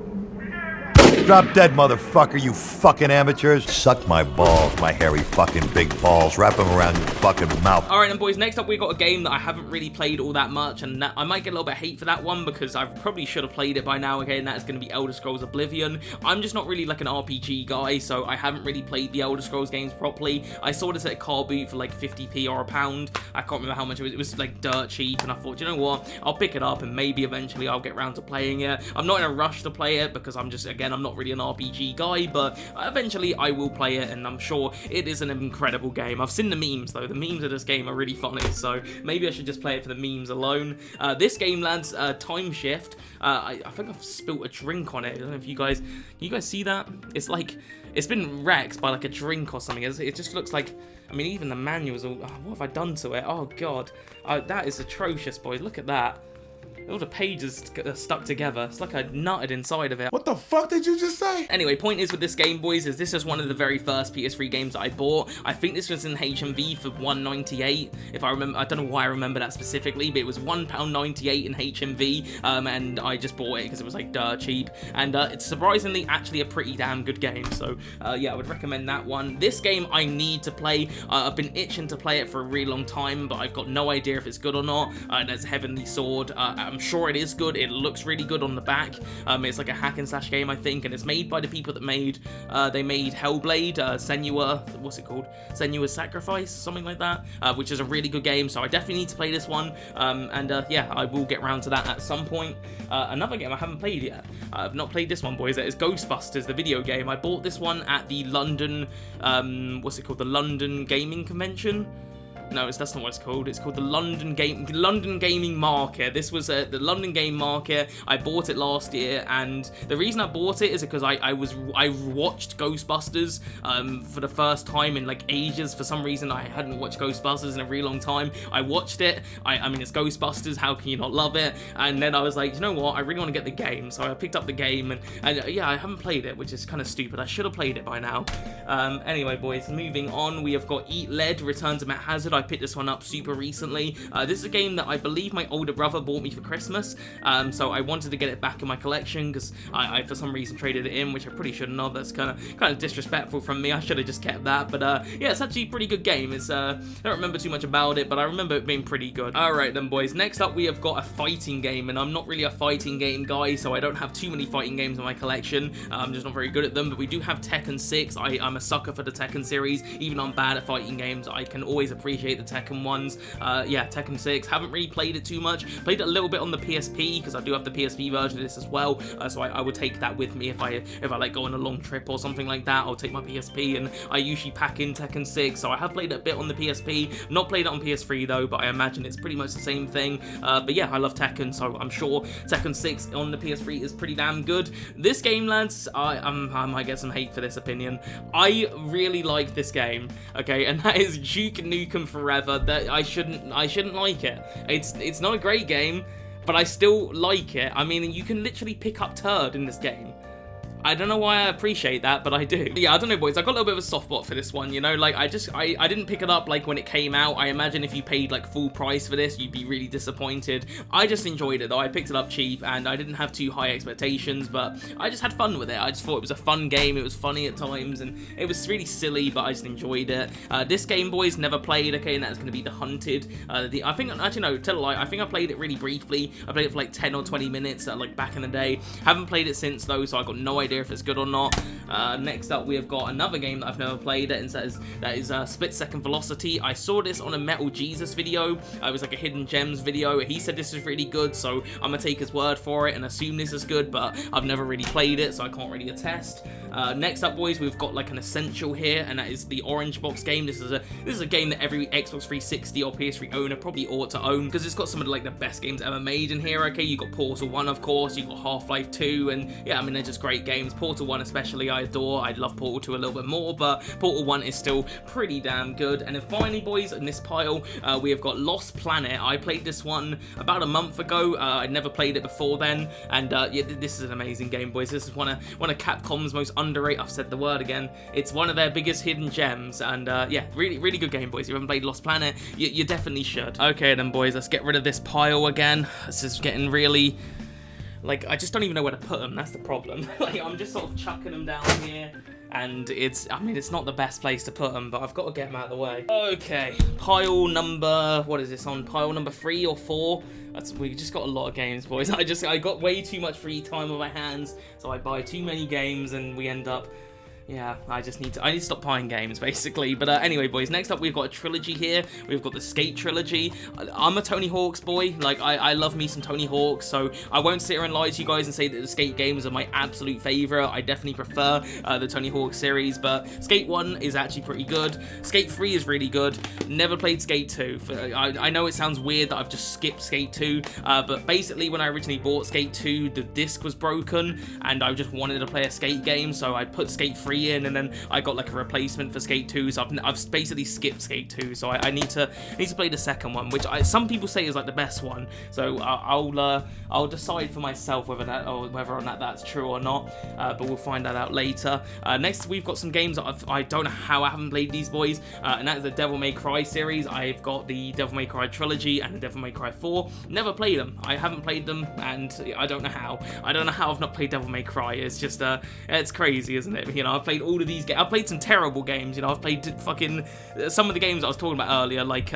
drop dead, motherfucker, you fucking amateurs. Suck my balls, my hairy fucking big balls. Wrap them around your fucking mouth. Alright then boys, next up we've got a game that I haven't really played all that much, and I might get a little bit of hate for that one because I probably should have played it by now, okay, and that is going to be Elder Scrolls Oblivion. I'm just not really like an RPG guy, so I haven't really played the Elder Scrolls games properly. I saw this at a car boot for like 50p or a pound. I can't remember how much it was. It was like dirt cheap, and I thought, you know what, I'll pick it up and maybe eventually I'll get around to playing it. I'm not in a rush to play it because I'm not really an RPG guy, but eventually I will play it, and I'm sure it is an incredible game. I've seen the memes though. The memes of this game are really funny, so maybe I should just play it for the memes alone. This game, lads, Time Shift. I think I've spilt a drink on it. I don't know if can you guys see that? It's like, it's been wrecked by like a drink or something. It just looks like, I mean, even the manual's all, what have I done to it? Oh god, that is atrocious, boys. Look at that. All the pages are stuck together. It's like I nutted inside of it. What the fuck did you just say? Anyway, point is with this game, boys, is this is one of the very first PS3 games that I bought. I think this was in HMV for £1.98. If I remember, I don't know why I remember that specifically, but it was £1.98 in HMV, and I just bought it because it was like dirt cheap. And it's surprisingly actually a pretty damn good game. So yeah, I would recommend that one. This game I need to play. I've been itching to play it for a really long time, but I've got no idea if it's good or not. There's Heavenly Sword. I'm sure it is good. It looks really good on the back. It's like a hack and slash game, I think, and it's made by the people that made Hellblade, Senua, what's it called? Senua's Sacrifice, something like that, which is a really good game, so I definitely need to play this one, and yeah, I will get around to that at some point. Another game I haven't played yet. I've not played this one, boys. That is Ghostbusters, the video game. I bought this one at the London, what's it called? The London Gaming Convention. No, that's not what it's called. It's called the London Gaming Market. This was the London Game Market. I bought it last year, and the reason I bought it is because I watched Ghostbusters for the first time in like ages. For some reason, I hadn't watched Ghostbusters in a really long time. I watched it. I mean, it's Ghostbusters. How can you not love it? And then I was like, you know what? I really want to get the game, so I picked up the game, and yeah, I haven't played it, which is kind of stupid. I should have played it by now. Anyway, boys, moving on. We have got Eat Lead: Return to Mount Hazard. I picked this one up super recently. This is a game that I believe my older brother bought me for Christmas, so I wanted to get it back in my collection because I for some reason traded it in, which I pretty shouldn't have. That's kind of disrespectful from me. I should have just kept that, but yeah, it's actually a pretty good game. It's I don't remember too much about it, but I remember it being pretty good. Alright then, boys, next up we have got a fighting game, and I'm not really a fighting game guy, so I don't have too many fighting games in my collection. I'm just not very good at them, but we do have Tekken 6. I'm a sucker for the Tekken series. Even though I'm bad at fighting games, I can always appreciate the Tekken ones. Yeah, Tekken 6. Haven't really played it too much. Played it a little bit on the PSP because I do have the PSP version of this as well. So I would take that with me if I like go on a long trip or something like that. I'll take my PSP, and I usually pack in Tekken 6. So I have played it a bit on the PSP. Not played it on PS3 though, but I imagine it's pretty much the same thing. But yeah, I love Tekken, so I'm sure Tekken 6 on the PS3 is pretty damn good. This game, lads, I might get some hate for this opinion. I really like this game, okay, and that is Duke Nukem Forever. That I shouldn't like it. It's not a great game, but I still like it. I mean, you can literally pick up turd in this game. I don't know why I appreciate that, but I do. Yeah, I don't know, boys. I got a little bit of a soft spot for this one, you know? Like, I didn't pick it up, like, when it came out. I imagine if you paid, like, full price for this, you'd be really disappointed. I just enjoyed it, though. I picked it up cheap, and I didn't have too high expectations, but I just had fun with it. I just thought it was a fun game. It was funny at times, and it was really silly, but I just enjoyed it. This game, boys, never played, okay, and that's going to be The Hunted. I think, actually, no, tell a lie. I think I played it really briefly. I played it for, like, 10 or 20 minutes, like, back in the day. Haven't played it since, though, so I got no idea if it's good or not. Next up, we have got another game that I've never played, and that is Split Second Velocity. I saw this on a Metal Jesus video. It was like a Hidden Gems video. He said this is really good, so I'm gonna take his word for it and assume this is good, but I've never really played it, so I can't really attest. Next up, boys, we've got like an essential here, and that is the Orange Box game. This is a game that every Xbox 360 or PS3 owner probably ought to own, because it's got some of like the best games ever made in here, okay? You got Portal 1, of course, you got Half-Life 2, and yeah, I mean, they're just great games. Portal 1 especially I adore. I'd love Portal 2 a little bit more, but Portal 1 is still pretty damn good. And then finally, boys, in this pile, we have got Lost Planet. I played this one about a month ago. I'd never played it before then, and yeah, this is an amazing game, boys. This is one of Capcom's most underrated, I've said the word again, it's one of their biggest hidden gems, and yeah, really good game, boys. If you haven't played Lost Planet, you definitely should. Okay then, boys, let's get rid of this pile again. This is getting really Like, I just don't even know where to put them. That's the problem. Like, I'm just sort of chucking them down here. And I mean, it's not the best place to put them, but I've got to get them out of the way. Okay, pile number, what is this on? Pile number 3 or 4? We just got a lot of games, boys. I got way too much free time on my hands, so I buy too many games, and we end up... Yeah, I need to stop buying games, basically. But anyway, boys, next up we've got a trilogy here. We've got the Skate trilogy. I'm a Tony Hawk's boy. Like, I love me some Tony Hawk, so I won't sit here and lie to you guys and say that the Skate games are my absolute favorite. I definitely prefer the Tony Hawk series, but Skate 1 is actually pretty good. Skate 3 is really good. Never played Skate 2. I know it sounds weird that I've just skipped Skate 2, but basically when I originally bought Skate 2, the disc was broken, and I just wanted to play a Skate game, so I put Skate 3 in, and then I got like a replacement for Skate 2, so I've basically skipped Skate 2, so I need to play the second one, which some people say is like the best one, so I'll decide for myself whether or not that's true or not, but we'll find that out later. Next we've got some games that I don't know how I haven't played these, boys, and that is the Devil May Cry series. I've got the Devil May Cry trilogy and the Devil May Cry 4. Never played them. I haven't played them, and I don't know how. I don't know how I've not played Devil May Cry. It's just it's crazy, isn't it? You know, I've played all of these games. I've played some terrible games, you know. I've played fucking some of the games I was talking about earlier, like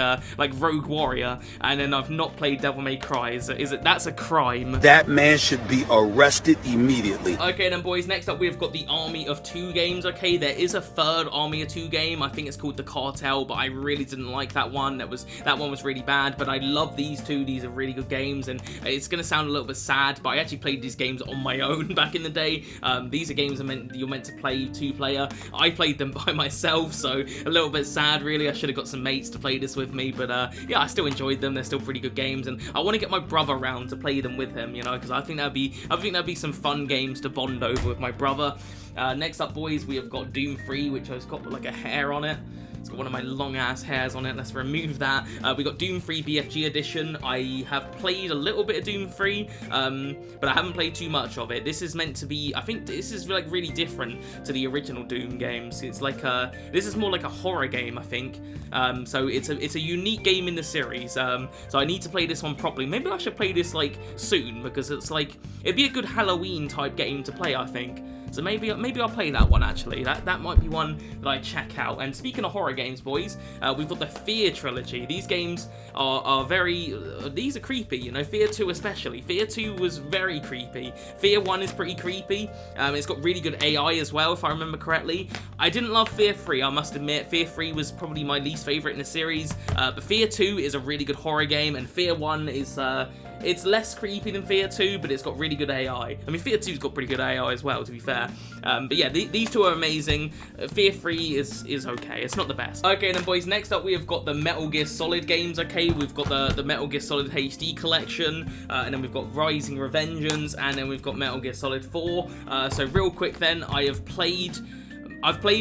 Rogue Warrior, and then I've not played Devil May Cry. That's a crime. That man should be arrested immediately. Okay then, boys, next up we've got the Army of Two games. Okay, there is a third Army of Two game. I think it's called The Cartel, but I really didn't like that one. That one was really bad, but I love these two. These are really good games, and it's gonna sound a little bit sad, but I actually played these games on my own back in the day. These are games you're meant to play 2-player. I played them by myself, so a little bit sad, really. I should have got some mates to play this with me, but yeah, I still enjoyed them. They're still pretty good games, and I want to get my brother around to play them with him, you know, because I think that'd be some fun games to bond over with my brother. Next up, boys, we have got Doom 3, which has got like a hair on it. It's got one of my long ass hairs on it. Let's remove that. We got Doom 3 BFG edition. I have played a little bit of Doom 3, but I haven't played too much of it. This is meant to be, I think this is like really different to the original Doom games. It's like this is more like a horror game, I think. So it's a unique game in the series. So I need to play this one properly. Maybe I should play this like soon, because it's like, it'd be a good Halloween type game to play, I think. So maybe I'll play that one, actually. That might be one that I check out. And speaking of horror games, boys, we've got the Fear trilogy. These games are very... these are creepy, you know, Fear 2 especially. Fear 2 was very creepy. Fear 1 is pretty creepy. It's got really good AI as well, if I remember correctly. I didn't love Fear 3, I must admit. Fear 3 was probably my least favourite in the series. But Fear 2 is a really good horror game, and Fear 1 is... it's less creepy than Fear 2, but it's got really good AI. I mean, Fear 2's got pretty good AI as well, to be fair. But yeah, these two are amazing. Fear 3 is okay. It's not the best. Okay, then, boys, next up we have got the Metal Gear Solid games, okay? We've got the Metal Gear Solid HD collection, and then we've got Rising Revengeance, and then we've got Metal Gear Solid 4. So real quick then, I've played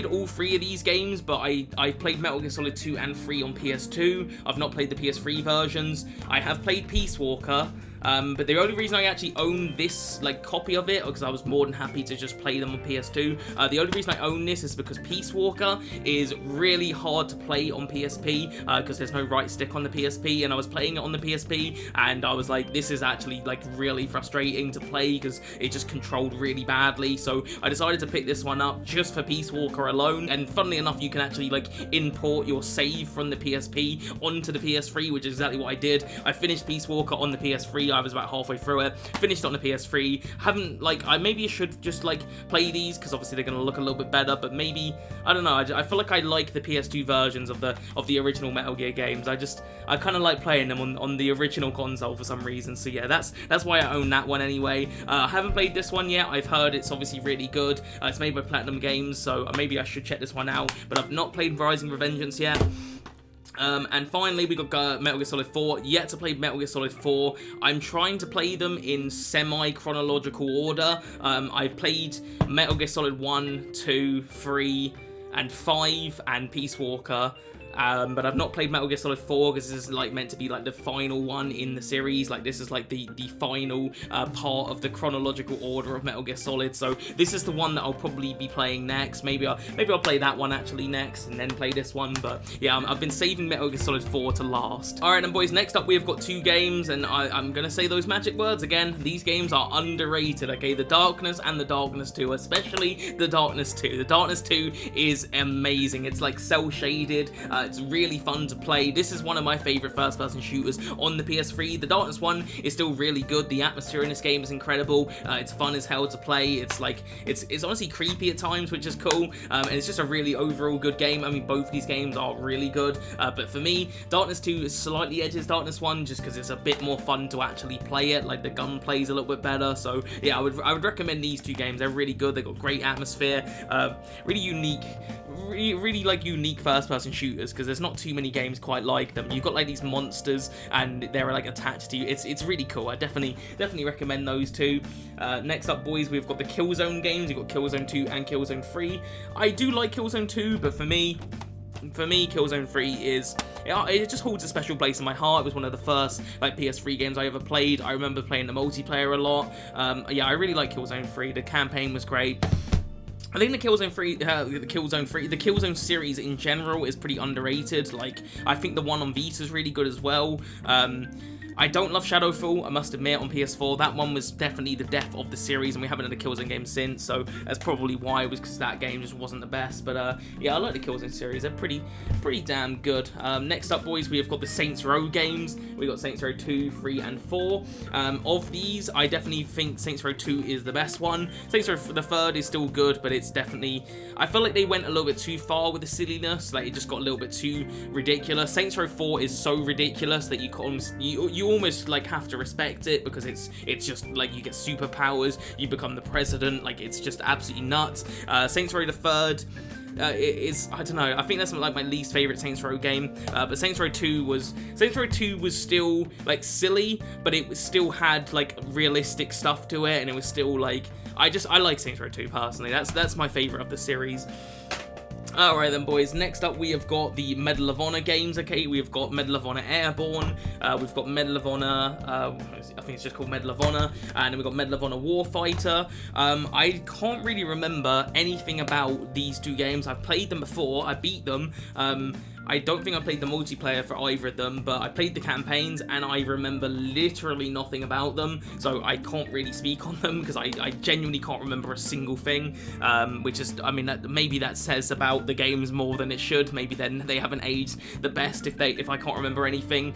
all 3 of these games, but I played Metal Gear Solid 2 and 3 on PS2. I've not played the PS3 versions. I have played Peace Walker, but the only reason I actually own this like copy of it, because I was more than happy to just play them on PS2, the only reason I own this is because Peace Walker is really hard to play on PSP, because there's no right stick on the PSP, and I was playing it on the PSP, and I was like, this is actually like really frustrating to play, because it just controlled really badly. So I decided to pick this one up just for Peace Walker alone. And funnily enough, you can actually like import your save from the PSP onto the PS3, which is exactly what I did. I finished Peace Walker on the PS3. I was about halfway through it, finished it on the PS3. Haven't like, maybe I should just like play these, because obviously they're gonna look a little bit better, but maybe, I don't know, I feel like I like the PS2 versions of the original Metal Gear games. I kind of like playing them on the original console for some reason. So yeah, that's why I own that one anyway. I haven't played this one yet. I've heard it's obviously really good. It's made by Platinum Games, so maybe I should check this one out, but I've not played Rising Revengeance yet. And finally, we got Metal Gear Solid 4. Yet to play Metal Gear Solid 4. I'm trying to play them in semi-chronological order. I've played Metal Gear Solid 1, 2, 3, and 5, and Peace Walker. but I've not played Metal Gear Solid 4 because this is like meant to be like the final one in the series. Like this is like the final part of the chronological order of Metal Gear Solid. So this is the one that I'll probably be playing next. Maybe I'll play that one actually next and then play this one. But yeah, I've been saving Metal Gear Solid 4 to last. All right, then boys, next up we have got 2 games, and I'm gonna say those magic words again. These games are underrated, okay? The Darkness and the Darkness 2, especially the Darkness 2. The Darkness 2 is amazing. It's like cel-shaded. It's really fun to play. This is one of my favorite first-person shooters on the PS3. The Darkness 1 is still really good. The atmosphere in this game is incredible. It's fun as hell to play. It's like it's honestly creepy at times, which is cool. And it's just a really overall good game. I mean, both these games are really good. But for me, Darkness 2 slightly edges Darkness 1 just because it's a bit more fun to actually play it. Like the gun plays a little bit better. So yeah, I would recommend these 2 games. They're really good. They've got great atmosphere. Really unique. Really like unique first-person shooters because there's not too many games quite like them. You've got like these monsters and they're like attached to you. It's really cool. I definitely recommend those 2. Next up, boys, we've got the Killzone games. You've got Killzone 2 and Killzone 3. I do like Killzone 2, but for me, Killzone 3 it just holds a special place in my heart. It was one of the first like PS3 games I ever played. I remember playing the multiplayer a lot. Yeah, I really like Killzone 3. The campaign was great. I think the Killzone series in general is pretty underrated. Like, I think the one on Vita is really good as well. I don't love Shadowfall, I must admit, on PS4. That one was definitely the death of the series, and we haven't had a Killzone game since, so that's probably why. It was because that game just wasn't the best. But yeah, I like the Killzone series. They're pretty damn good. Next up, boys, we have got the Saints Row games. We got Saints Row 2, 3, and 4. Of these, I definitely think Saints Row 2 is the best one. Saints Row the 3rd is still good, but it's definitely... I feel like they went a little bit too far with the silliness. Like, it just got a little bit too ridiculous. Saints Row 4 is so ridiculous that you almost like have to respect it because it's just like you get superpowers, you become the president, like it's just absolutely nuts. Saints Row the 3rd is, I don't know, I think that's like my least favorite Saints Row game, but Saints Row 2 was still like silly, but it still had like realistic stuff to it, and it was still like, I like Saints Row 2 personally. That's my favorite of the series. Alright then, boys, next up we have got the Medal of Honor games, okay? We've got Medal of Honor Airborne, we've got Medal of Honor, I think it's just called Medal of Honor, and then we've got Medal of Honor Warfighter. I can't really remember anything about these 2 games. I've played them before, I beat them. I don't think I played the multiplayer for either of them, but I played the campaigns, and I remember literally nothing about them, so I can't really speak on them, because I genuinely can't remember a single thing, which is, I mean, maybe that says about the games more than it should. Maybe then they haven't aged the best if I can't remember anything.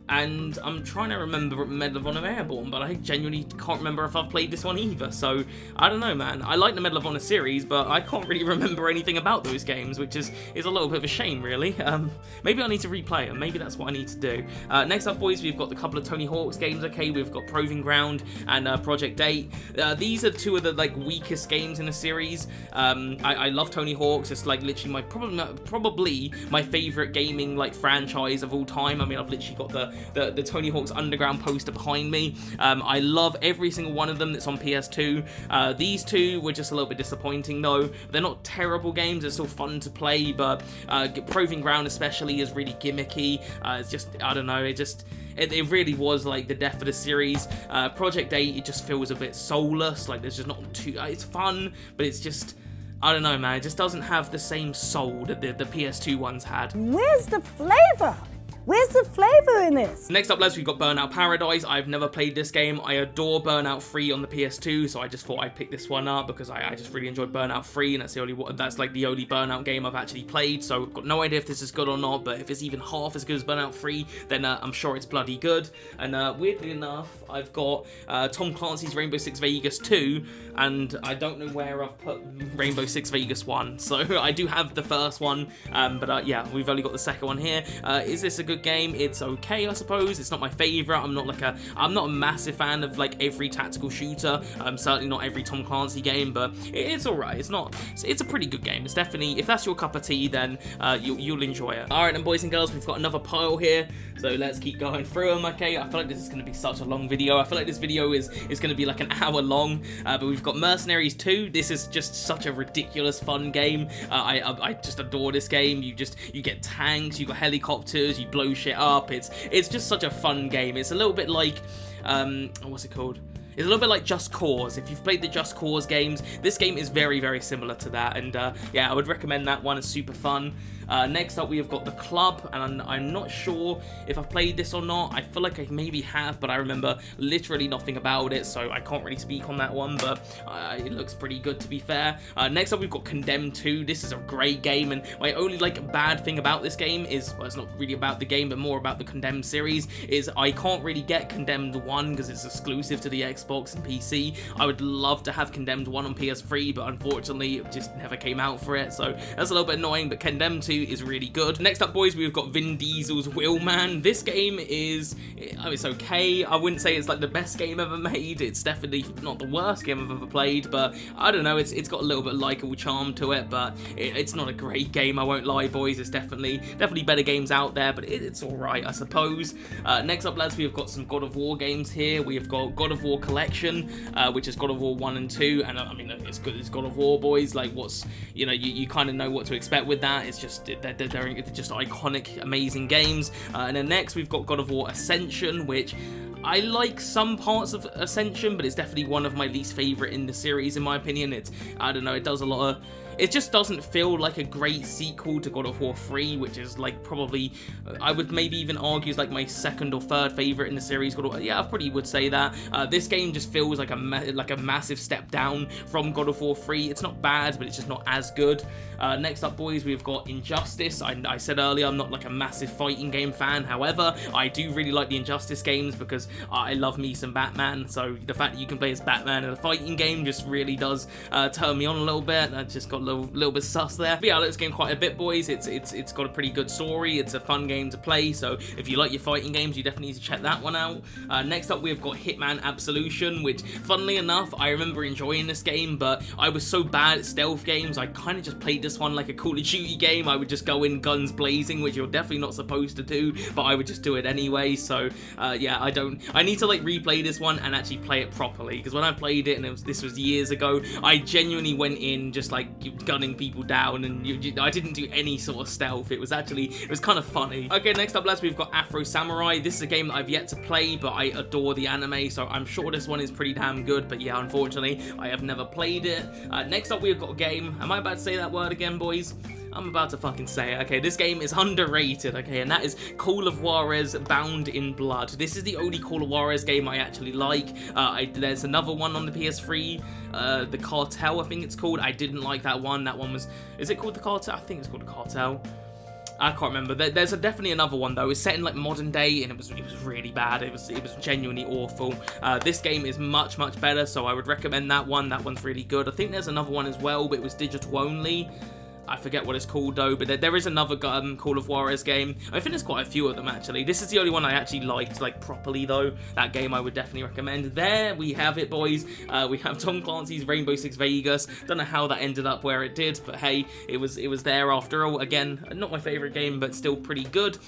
And I'm trying to remember Medal of Honor Airborne, but I genuinely can't remember if I've played this one either, so I don't know, man. I like the Medal of Honor series, but I can't really remember anything about those games, which is a little bit of a shame, really. Maybe I need to replay them. Maybe that's what I need to do. Next up, boys, we've got a couple of Tony Hawk's games, okay? We've got Proving Ground and Project 8. These are 2 of the, like, weakest games in the series. I love Tony Hawk's. It's, like, literally probably my favorite gaming, like, franchise of all time. I mean, I've literally got the Tony Hawk's Underground poster behind me. I love every single one of them that's on PS2. These 2 were just a little bit disappointing though. They're not terrible games, they're still fun to play, but Proving Ground especially is really gimmicky. It's just, I don't know, it really was like the death of the series. Project 8, it just feels a bit soulless, like there's just not too, it's fun, but it's just, I don't know, man, it just doesn't have the same soul that the PS2 ones had. Where's the flavor? Where's the flavor in this? Next up, lads, we've got Burnout Paradise. I've never played this game. I adore Burnout 3 on the PS2, so I just thought I'd pick this one up because I just really enjoyed Burnout 3, and that's like the only Burnout game I've actually played, so I've got no idea if this is good or not, but if it's even half as good as Burnout 3, then I'm sure it's bloody good. And weirdly enough, I've got Tom Clancy's Rainbow Six Vegas 2, and I don't know where I've put Rainbow Six Vegas 1, so I do have the first one, but yeah, we've only got the second one here. Is this a good good game. It's okay, I suppose. It's not my favorite. I'm not a massive fan of like every tactical shooter. Certainly not every Tom Clancy game, but it's alright. It's a pretty good game. It's definitely, if that's your cup of tea, then you'll enjoy it. Alright then, boys and girls, we've got another pile here, so let's keep going through them. Okay, I feel like this is going to be such a long video. I feel like this video is going to be like an hour long, but we've got Mercenaries 2. This is just such a ridiculous fun game. I just adore this game. You get tanks, you got helicopters, you blow shit up. It's just such a fun game. It's a little bit like what's it called? It's a little bit like Just Cause. If you've played the Just Cause games, this game is very, very similar to that, and yeah, I would recommend that one. It's super fun. Next up, we have got The Club, and I'm not sure if I've played this or not. I feel like I maybe have, but I remember literally nothing about it, so I can't really speak on that one, but it looks pretty good, to be fair. Next up, we've got Condemned 2. This is a great game, and my only bad thing about this game is, well, it's not really about the game, but more about the Condemned series, is I can't really get Condemned 1 because it's exclusive to the Xbox and PC. I would love to have Condemned 1 on PS3, but unfortunately it just never came out for it, so that's a little bit annoying, but Condemned 2 is really good. Next up, boys, we've got Vin Diesel's Wheelman. This game is, it's okay. I wouldn't say it's like the best game ever made. It's definitely not the worst game I've ever played, but I don't know, it's got a little bit of likable charm to it, but it's not a great game, I won't lie, boys. It's definitely better games out there, but it's alright, I suppose. Next up, lads, we've got some God of War games here. We have got God of War Collection, which is God of War 1 and 2, and I mean, it's good as God of War, boys. Like, what's, you kind of know what to expect with that. It's just, they're just iconic, amazing games. And then next, we've got God of War Ascension, which I like some parts of Ascension, but it's definitely one of my least favorite in the series, in my opinion. I don't know, it does a lot of, it just doesn't feel like a great sequel to God of War 3, which is like probably, I would maybe even argue is like my second or third favorite in the series. Yeah, I probably would say that. This game just feels like a massive step down from God of War 3. It's not bad, but it's just not as good. Next up, boys, we've got Injustice. I said earlier, I'm not like a massive fighting game fan. However, I do really like the Injustice games because I love me some Batman. So the fact that you can play as Batman in a fighting game just really does turn me on a little bit. I just got a little bit sus there. But yeah, I like this game quite a bit, boys. It's got a pretty good story. It's a fun game to play. So if you like your fighting games, you definitely need to check that one out. Next up, we've got Hitman Absolution, which, funnily enough, I remember enjoying this game, but I was so bad at stealth games, I kind of just played this one like a Call of Duty game. I would just go in guns blazing, which you're definitely not supposed to do, but I would just do it anyway. So yeah, I need to like replay this one and actually play it properly, because when I played it, and this was years ago, I genuinely went in just like gunning people down, and I didn't do any sort of stealth. It was kind of funny. Okay, next up, lads, we've got Afro Samurai. This is a game that I've yet to play, but I adore the anime, so I'm sure this one is pretty damn good, but yeah, unfortunately, I have never played it. Next up, we've got a game. Am I about to say that word again, boys? I'm about to fucking say it. Okay, this game is underrated, okay, and that is Call of Juarez Bound in Blood. This is the only Call of Juarez game I actually like. There's another one on the PS3, The Cartel, I think it's called. I didn't like that one. That one was, is it called The Cartel? I think it's called The Cartel. I can't remember. There's definitely another one though. It's set in like modern day, and it was really bad. It was genuinely awful. This game is much better, so I would recommend that one. That one's really good. I think there's another one as well, but it was digital only. I forget what it's called though, but there is another Call of Juarez game. I think there's quite a few of them actually. This is the only one I actually liked, like properly though. That game I would definitely recommend. There we have it, boys. We have Tom Clancy's Rainbow Six Vegas. Don't know how that ended up where it did, but hey, it was there after all. Again, not my favorite game, but still pretty good.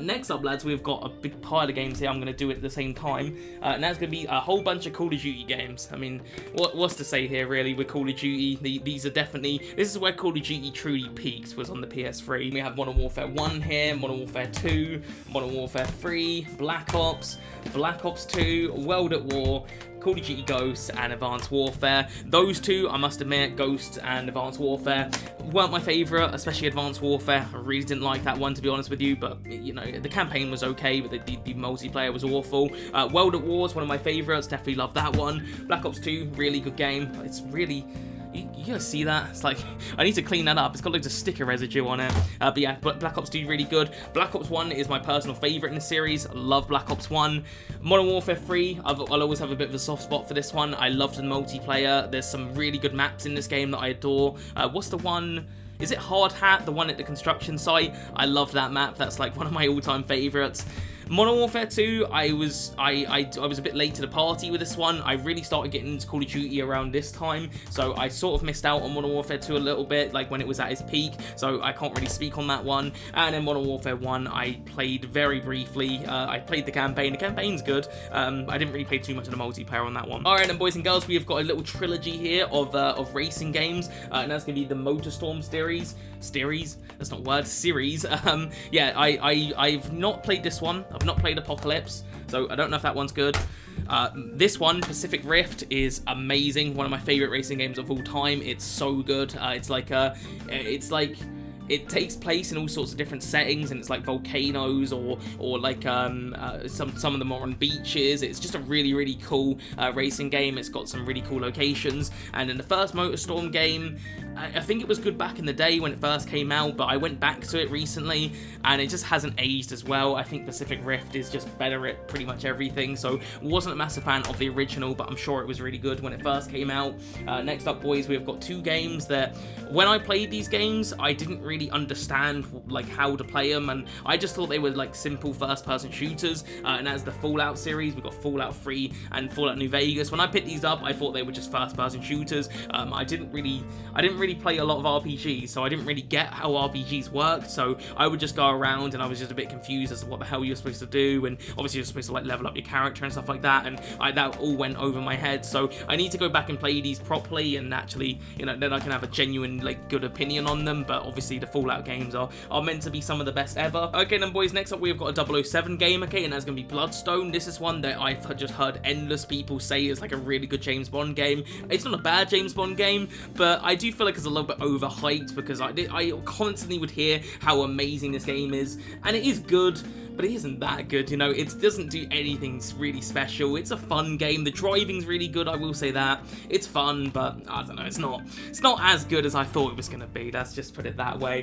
Next up, lads, we've got a big pile of games here. I'm going to do it at the same time, and that's going to be a whole bunch of Call of Duty games. I mean, what's to say here really with Call of Duty? These are definitely, this is where Call of Duty truly peaked, was on the PS3. We have Modern Warfare 1 here, Modern Warfare 2, Modern Warfare 3, Black Ops 2, World at War, Call of Duty Ghosts, and Advanced Warfare. Those two, I must admit, Ghosts and Advanced Warfare, weren't my favourite, especially Advanced Warfare. I really didn't like that one, to be honest with you, but, you know, the campaign was okay, but the multiplayer was awful. World at War is one of my favourites, definitely love that one. Black Ops 2, really good game. It's really... You gotta see that? It's like, I need to clean that up. It's got loads of sticker residue on it. But yeah, Black Ops 2 really good. Black Ops 1 is my personal favourite in the series. I love Black Ops 1. Modern Warfare 3, I'll always have a bit of a soft spot for this one. I loved the multiplayer. There's some really good maps in this game that I adore. What's the one... Is it Hard Hat, the one at the construction site? I love that map. That's like one of my all-time favorites. Modern Warfare 2, I was a bit late to the party with this one. I really started getting into Call of Duty around this time, so I sort of missed out on Modern Warfare 2 a little bit, like when it was at its peak, so I can't really speak on that one. And then Modern Warfare 1, I played very briefly. I played the campaign. The campaign's good. I didn't really play too much of the multiplayer on that one. Alright then, boys and girls, we have got a little trilogy here of racing games, and that's going to be the MotorStorm series. That's not a word. Series. Yeah, I've not played this one. I've not played Apocalypse, so I don't know if that one's good. This one, Pacific Rift, is amazing. One of my favorite racing games of all time. It's so good. It's like it takes place in all sorts of different settings, and it's like volcanoes or like some of them are on beaches. It's just a really cool racing game. It's got some really cool locations. And in the first MotorStorm game, I think it was good back in the day when it first came out, but I went back to it recently and it just hasn't aged as well. I think Pacific Rift is just better at pretty much everything, so wasn't a massive fan of the original, but I'm sure it was really good when it first came out. Next up, boys, we've got two games that when I played these games, I didn't really understand like how to play them, and I just thought they were like simple first-person shooters. And as the Fallout series, we've got Fallout 3 and Fallout New Vegas. When I picked these up, I thought they were just first-person shooters. I didn't really play a lot of RPGs, so I didn't really get how RPGs worked. So I would just go around, and I was just a bit confused as to what the hell you're supposed to do. And obviously, you're supposed to like level up your character and stuff like that. And that all went over my head. So I need to go back and play these properly, and actually, you know, then I can have a genuine like good opinion on them. But obviously, the Fallout games are meant to be some of the best ever. Okay then, boys, next up we've got a 007 game, okay, and that's going to be Bloodstone. This is one that I've just heard endless people say is like a really good James Bond game. It's not a bad James Bond game, but I do feel like it's a little bit overhyped, because I constantly would hear how amazing this game is, and it is good, but it isn't that good, you know. It doesn't do anything really special. It's a fun game. The driving's really good, I will say that. It's fun, but I don't know, it's not as good as I thought it was going to be. Let's just put it that way.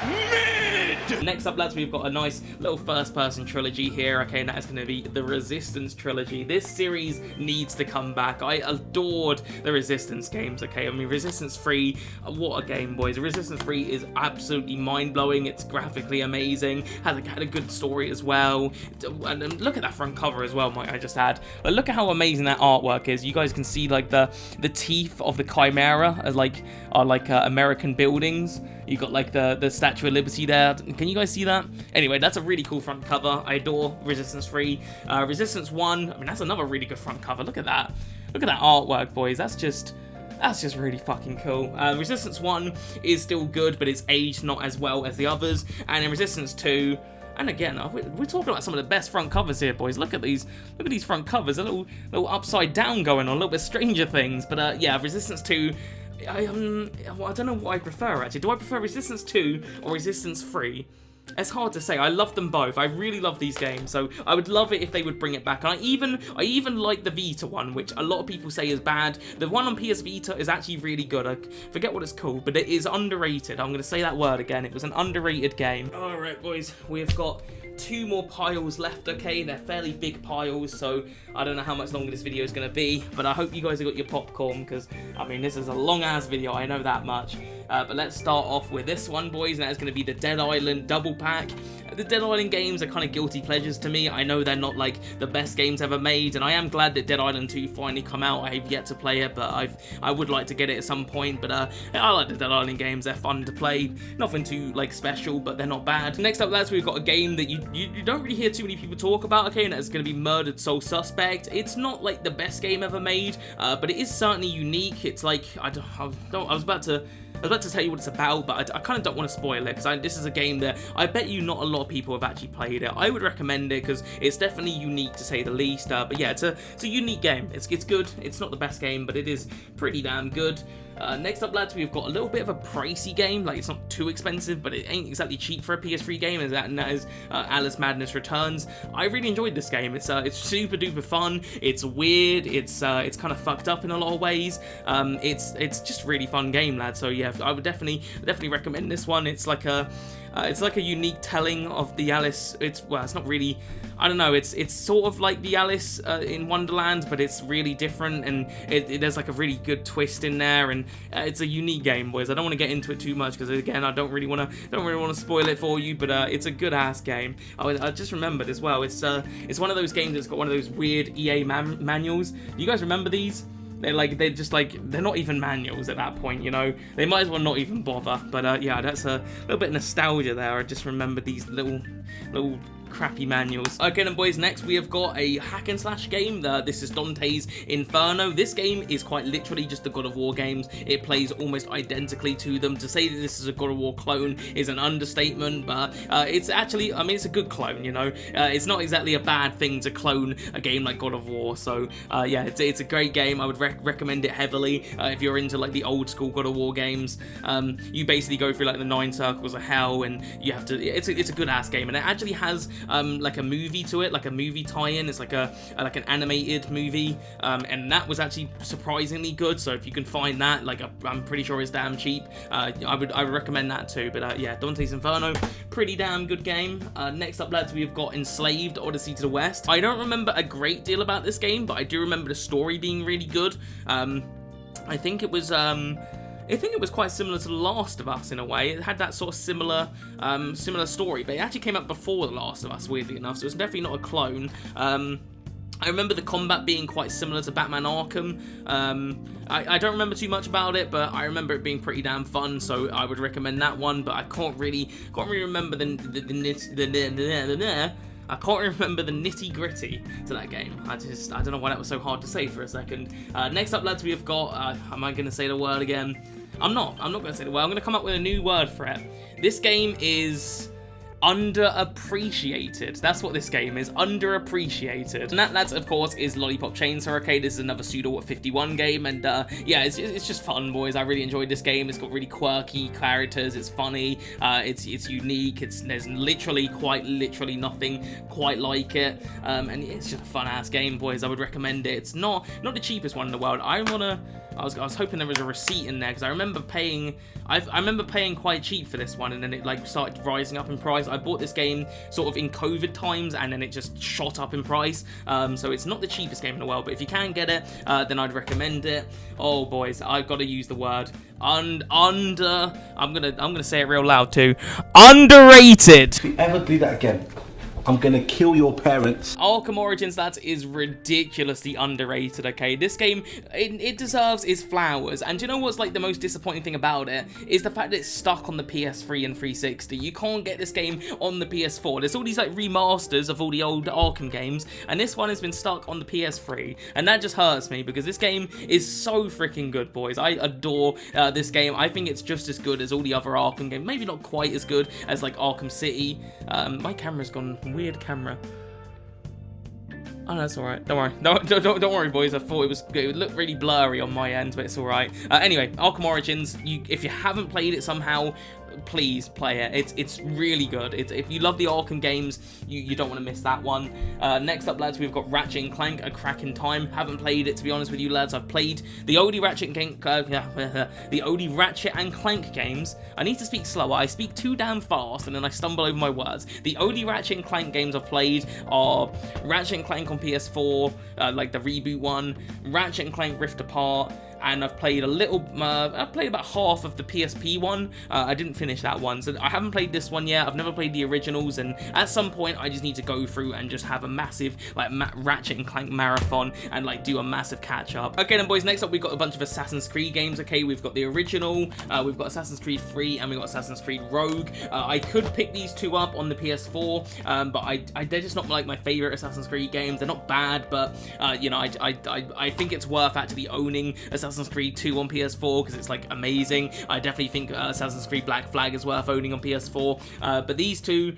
Next up, lads, we've got a nice little first-person trilogy here, okay, and that is going to be the Resistance trilogy. This series needs to come back. I adored the Resistance games, okay. I mean, Resistance 3, what a game, boys. Resistance 3 is absolutely mind-blowing. It's graphically amazing. Had a good story as well. And look at that front cover as well, might I just add. But look at how amazing that artwork is. You guys can see like the teeth of the Chimera as like American buildings. You got like the Statue of Liberty there. Can you guys see that? Anyway, that's a really cool front cover. I adore Resistance 3. Resistance 1, I mean, that's another really good front cover. Look at that. Look at that artwork, boys. That's just really fucking cool. Resistance 1 is still good, but it's aged not as well as the others. And in Resistance 2, and again, we're talking about some of the best front covers here, boys. Look at these front covers. A little upside down going on, a little bit Stranger Things. But yeah, Resistance 2, I don't know what I prefer, actually. Do I prefer Resistance 2 or Resistance 3? It's hard to say. I love them both. I really love these games, so I would love it if they would bring it back. And I even like the Vita one, which a lot of people say is bad. The one on PS Vita is actually really good. I forget what it's called, but it is underrated. I'm going to say that word again. It was an underrated game. Alright, boys. We've got 2 more piles left, okay? They're fairly big piles, so I don't know how much longer this video is going to be, but I hope you guys have got your popcorn, because, I mean, this is a long-ass video, I know that much. But let's start off with this one, boys, and that is going to be the Dead Island double pack. The Dead Island games are kind of guilty pleasures to me. I know they're not, like, the best games ever made, and I am glad that Dead Island 2 finally come out. I have yet to play it, but I would like to get it at some point, but I like the Dead Island games. They're fun to play. Nothing too, like, special, but they're not bad. Next up, lads, we've got a game that you don't really hear too many people talk about, okay, and that's going to be Murdered Soul Suspect. It's not, like, the best game ever made, but it is certainly unique. It's like, I was about to tell you what it's about, but I kind of don't want to spoil it, because this is a game that I bet you not a lot of people have actually played it. I would recommend it, because it's definitely unique to say the least, but yeah, it's a unique game. It's good. It's not the best game, but it is pretty damn good. Next up, lads, we've got a little bit of a pricey game. Like, it's not too expensive, but it ain't exactly cheap for a PS3 game, and that is Alice Madness Returns. I really enjoyed this game. It's super duper fun. It's weird. It's kind of fucked up in a lot of ways. It's just really fun game, lads. So yeah, I would definitely recommend this one. It's like a It's like a unique telling of the Alice. Well, it's not really. I don't know. It's sort of like the Alice in Wonderland, but it's really different, and there's like a really good twist in there, and it's a unique game, boys. I don't want to get into it too much because again, I don't really want to spoil it for you, but it's a good ass game. I just remembered as well. It's one of those games that's got one of those weird EA manuals. Do you guys remember these? They're not even manuals at that point, you know. They might as well not even bother. But yeah, that's a little bit of nostalgia there. I just remember these little crappy manuals. Okay then, boys, next we have got a hack and slash game. This is Dante's Inferno. This game is quite literally just the God of War games. It plays almost identically to them. To say that this is a God of War clone is an understatement, but it's actually, I mean, it's a good clone, you know. It's not exactly a bad thing to clone a game like God of War, so yeah, it's a great game. I would recommend it heavily if you're into like the old school God of War games. You basically go through like the 9 circles of hell, and you have to, it's a good ass game, and it actually has like a movie to it, like a movie tie-in. It's like an animated movie, and that was actually surprisingly good. So if you can find that, like I'm pretty sure it's damn cheap. I would recommend that too. But yeah, Dante's Inferno, pretty damn good game. Next up, lads, we've got Enslaved: Odyssey to the West. I don't remember a great deal about this game, but I do remember the story being really good. I think it was quite similar to The Last of Us in a way. It had that sort of similar story, but it actually came out before The Last of Us, weirdly enough, so it's definitely not a clone. I remember the combat being quite similar to Batman Arkham. I don't remember too much about it, but I remember it being pretty damn fun, so I would recommend that one, but I can't really remember I can't remember the nitty-gritty to that game. I don't know why that was so hard to say for a second. Next up, lads, we have got, am I going to say the word again? I'm not going to say the word. I'm going to come up with a new word for it. This game is underappreciated. That's what this game is, underappreciated. And that, lads, of course, is Lollipop Chainsaw Arcade. This is another Pseudo 51 game, and yeah, it's just fun, boys. I really enjoyed this game. It's got really quirky characters. It's funny. It's unique. There's quite literally nothing quite like it, and it's just a fun ass game, boys. I would recommend it. It's not the cheapest one in the world. I was hoping there was a receipt in there, because I remember paying quite cheap for this one, and then it like started rising up in price. I bought this game sort of in COVID times, and then it just shot up in price. So it's not the cheapest game in the world, but if you can get it, then I'd recommend it. Oh, boys, I've got to use the word I'm gonna say it real loud too. Underrated. If you ever do that again, I'm gonna kill your parents. Arkham Origins, that is ridiculously underrated, okay? This game, it deserves its flowers. And do you know what's like the most disappointing thing about it? Is the fact that it's stuck on the PS3 and 360. You can't get this game on the PS4. There's all these like remasters of all the old Arkham games, and this one has been stuck on the PS3. And that just hurts me, because this game is so freaking good, boys. I adore this game. I think it's just as good as all the other Arkham games. Maybe not quite as good as like Arkham City. My camera's gone weird camera. Oh, no, that's alright. Don't worry. Don't worry, boys. I thought it would look really blurry on my end, but it's alright. Anyway, Arkham Origins, if you haven't played it somehow, please play it. It's really good. If you love the Arkham games, you don't want to miss that one. Next up, lads, we've got Ratchet & Clank: A Crack in Time. Haven't played it, to be honest with you, lads. I've played the only Ratchet and Clank games. I need to speak slower. I speak too damn fast, and then I stumble over my words. The only Ratchet and Clank games I've played are Ratchet and Clank on PS4, like the reboot one, Ratchet and Clank Rift Apart, and I've played I've played about half of the PSP one. I didn't finish that one, so I haven't played this one yet. I've never played the originals, and at some point I just need to go through and just have a massive like Ratchet and Clank marathon and like do a massive catch up. Okay then, boys, next up we've got a bunch of Assassin's Creed games. Okay, we've got the original, we've got Assassin's Creed 3, and we've got Assassin's Creed Rogue. I could pick these two up on the PS4, but they're just not like my favorite Assassin's Creed games. They're not bad, but you know, I think it's worth actually owning Assassin's Creed 2 on PS4, because it's like amazing. I definitely think Assassin's Creed Black Flag is worth owning on PS4, but these two,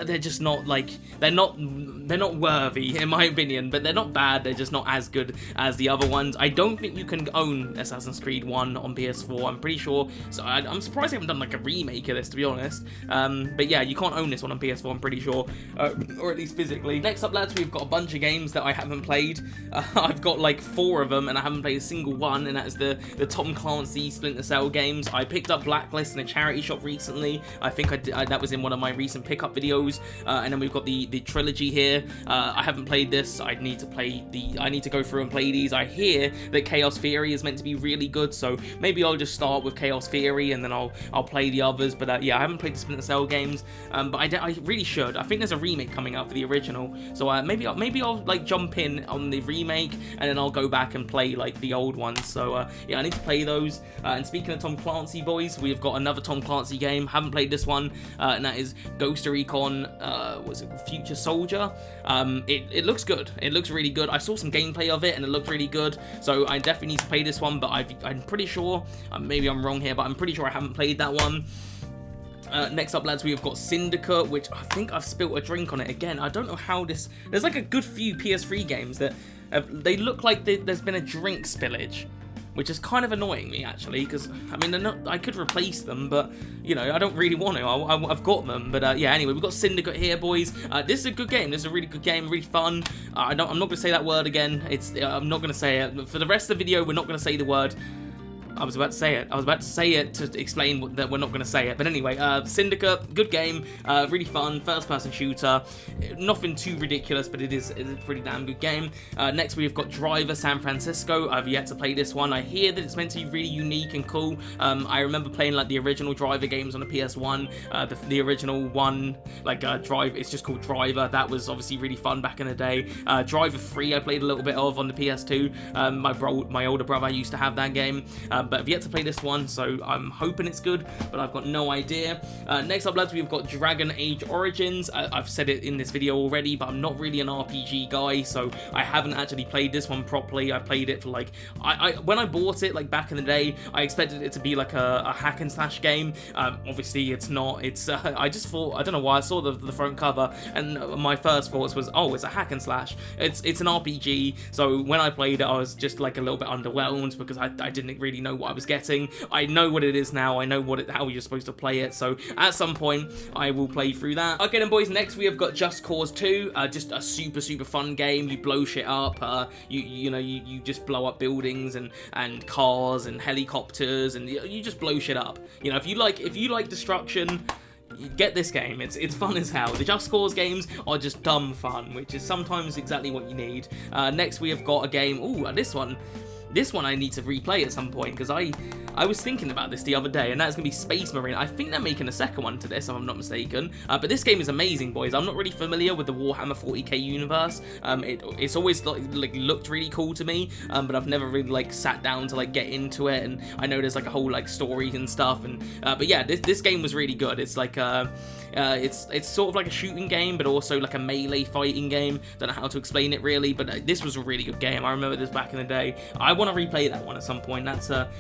they're just not like, they're not worthy in my opinion, but they're not bad. They're just not as good as the other ones. I don't think you can own Assassin's Creed 1 on PS4, I'm pretty sure, so I'm surprised they haven't done like a remake of this, to be honest. But yeah, you can't own this one on PS4, I'm pretty sure, or at least physically. Next up, lads, we've got a bunch of games that I haven't played. I've got like 4 of them, and I haven't played a single one, and that is the Tom Clancy Splinter Cell games. I picked up Blacklist in a charity shop recently. I think that was in one of my recent pickup videos. And then we've got the trilogy here. I haven't played this. I need to go through and play these. I hear that Chaos Theory is meant to be really good, so maybe I'll just start with Chaos Theory and then I'll play the others. But yeah, I haven't played the Splinter Cell games, but I really should. I think there's a remake coming out for the original, so maybe I'll like jump in on the remake and then I'll go back and play like the old ones. So yeah, I need to play those. And speaking of Tom Clancy, boys, we've got another Tom Clancy game. Haven't played this one, and that is Ghost Recon. Was it Future Soldier? It looks good. It looks really good. I saw some gameplay of it and it looked really good, so I definitely need to play this one. But I'm pretty sure, maybe I'm wrong here, but I'm pretty sure I haven't played that one. Next up, lads, we have got Syndicate, which I think I've spilt a drink on it again. I don't know how this... There's like a good few PS3 games that they look like there's been a drink spillage, which is kind of annoying me, actually, because, I mean, I could replace them, but, you know, I don't really want to. I've got them, but, yeah, anyway, we've got Syndicate here, boys. This is a good game. This is a really good game, really fun. I'm not going to say that word again. I'm not going to say it. For the rest of the video, we're not going to say the word. I was about to say it. I was about to say it to explain that we're not going to say it. But anyway, Syndicate, good game, really fun, first-person shooter. Nothing too ridiculous, but it is a pretty damn good game. Next, we've got Driver San Francisco. I've yet to play this one. I hear that it's meant to be really unique and cool. I remember playing like the original Driver games on the PS1. The original one, like Drive, it's just called Driver. That was obviously really fun back in the day. Driver 3, I played a little bit of on the PS2. My older brother used to have that game. But I've yet to play this one, so I'm hoping it's good, but I've got no idea. Next up, lads, we've got Dragon Age Origins. I've said it in this video already, but I'm not really an RPG guy, so I haven't actually played this one properly. I played it for like... when I bought it, like back in the day, I expected it to be like a hack and slash game. Obviously, it's not. It's I just thought... I don't know why. I saw the front cover, and my first thoughts was, oh, it's a hack and slash. It's an RPG, so when I played it, I was just like a little bit underwhelmed because I didn't really know what I was getting. I know what it is now. I know how you're supposed to play it. So at some point, I will play through that. Okay, then, boys. Next, we have got Just Cause 2. Just a super fun game. You blow shit up. You just blow up buildings and cars and helicopters, and you just blow shit up. You know, if you like destruction, get this game. It's fun as hell. The Just Cause games are just dumb fun, which is sometimes exactly what you need. Next, we have got a game. Ooh, this one I need to replay at some point, because I was thinking about this the other day, and that's going to be Space Marine. I think they're making a second one to this, if I'm not mistaken. But this game is amazing, boys. I'm not really familiar with the Warhammer 40k universe. It's always like looked really cool to me, but I've never really like sat down to like get into it. And I know there's like a whole like story and stuff. And but yeah, this game was really good. It's like it's sort of like a shooting game, but also like a melee fighting game. Don't know how to explain it really, but this was a really good game. I remember this back in the day. I want to replay that one at some point. That's a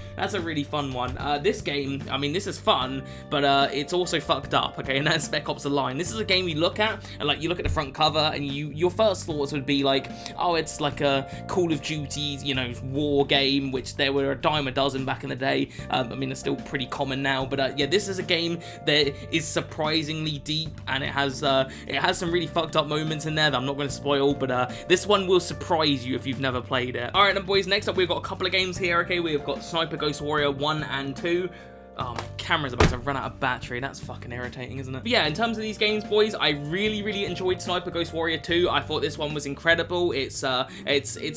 really fun one. This game, I mean, this is fun, but it's also fucked up, okay, and that's Spec Ops: The Line. This is a game you look at, and like you look at the front cover, and your first thoughts would be like, oh, it's like a Call of Duty, you know, war game, which there were a dime a dozen back in the day. I mean, it's still pretty common now, but yeah, this is a game that is surprisingly deep, and it has some really fucked up moments in there that I'm not going to spoil, but this one will surprise you if you've never played it. Alright then, boys, next up we've got a couple of games here, okay? We've got Sniper Ghost Warrior 1 and 2. Oh, my camera's about to run out of battery. That's fucking irritating, isn't it? But yeah, in terms of these games, boys, I really enjoyed Sniper Ghost Warrior 2. I thought this one was incredible. It's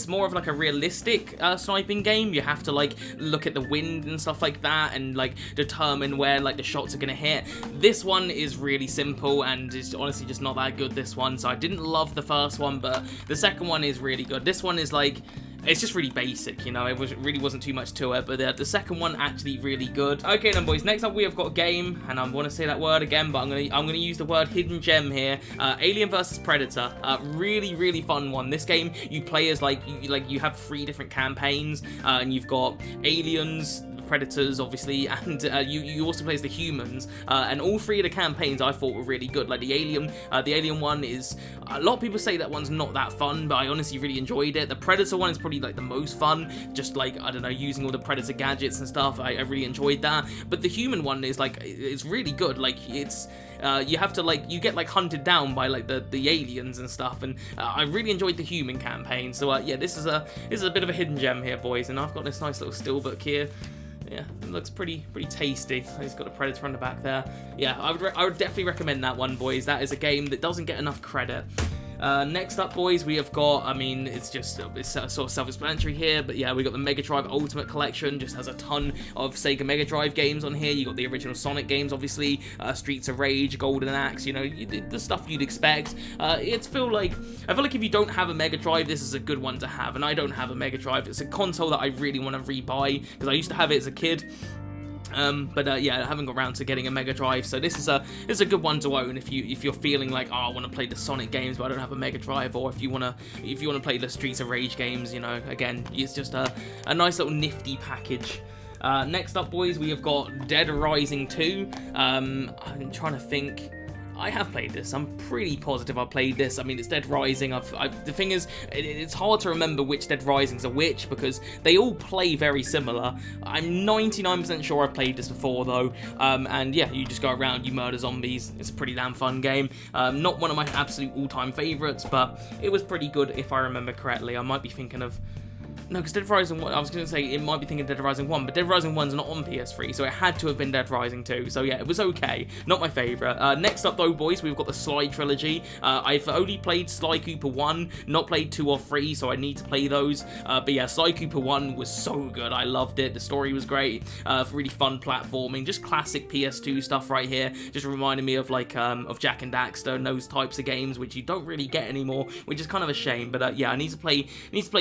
more of like a realistic sniping game. You have to like look at the wind and stuff like that, and like determine where like the shots are gonna hit. This one is really simple, and it's honestly just not that good, this one. So I didn't love the first one, but the second one is really good. This one is like... It's just really basic, you know, it really wasn't too much to it, but the second one actually really good. Okay then, boys, next up we have got a game, and I want to say that word again, but I'm gonna use the word hidden gem here. Alien vs Predator, really fun one. This game you play as you have 3 different campaigns, and you've got aliens, predators, obviously, and you also play as the humans, and all 3 of the campaigns I thought were really good. Like the alien one is, a lot of people say that one's not that fun, but I honestly really enjoyed it. The predator one is probably like the most fun, just like, I don't know, using all the predator gadgets and stuff. I really enjoyed that. But the human one is like, it's really good. Like it's you have to like, you get like hunted down by like the aliens and stuff, and I really enjoyed the human campaign. So yeah, this is a bit of a hidden gem here, boys, and I've got this nice little steelbook here. Yeah, it looks pretty tasty. He's got a predator on the back there. Yeah, I would definitely recommend that one, boys. That is a game that doesn't get enough credit. Next up, boys, we have got, I mean, it's sort of self-explanatory here, but yeah, we got the Mega Drive Ultimate Collection. Just has a ton of Sega Mega Drive games on here. You got the original Sonic games, obviously, Streets of Rage, Golden Axe, you know, the stuff you'd expect. I feel like if you don't have a Mega Drive, this is a good one to have, and I don't have a Mega Drive. It's a console that I really want to rebuy, because I used to have it as a kid. Yeah, I haven't got around to getting a Mega Drive, so this is a good one to own if you're feeling like, oh, I want to play the Sonic games but I don't have a Mega Drive, or if you want to play the Streets of Rage games, you know, again, it's just a nice little nifty package. Next up, boys, we have got Dead Rising 2. I'm trying to think. I have played this. I'm pretty positive I played this. I mean, it's Dead Rising. The thing is, it's hard to remember which Dead Risings are which, because they all play very similar. I'm 99% sure I've played this before, though. And yeah, you just go around, you murder zombies. It's a pretty damn fun game. Not one of my absolute all-time favorites, but it was pretty good if I remember correctly. I might be thinking of... No, because Dead Rising 1, I was going to say it might be thinking Dead Rising 1, but Dead Rising 1's not on PS3, so it had to have been Dead Rising 2. So yeah, it was okay. Not my favourite. Next up, though, boys, we've got the Sly trilogy. I've only played Sly Cooper 1, not played 2 or 3, so I need to play those. But yeah, Sly Cooper 1 was so good. I loved it. The story was great. Really fun platforming. Just classic PS2 stuff right here. Just reminded me of like of Jak and Daxter and those types of games, which you don't really get anymore, which is kind of a shame. But yeah, I need to play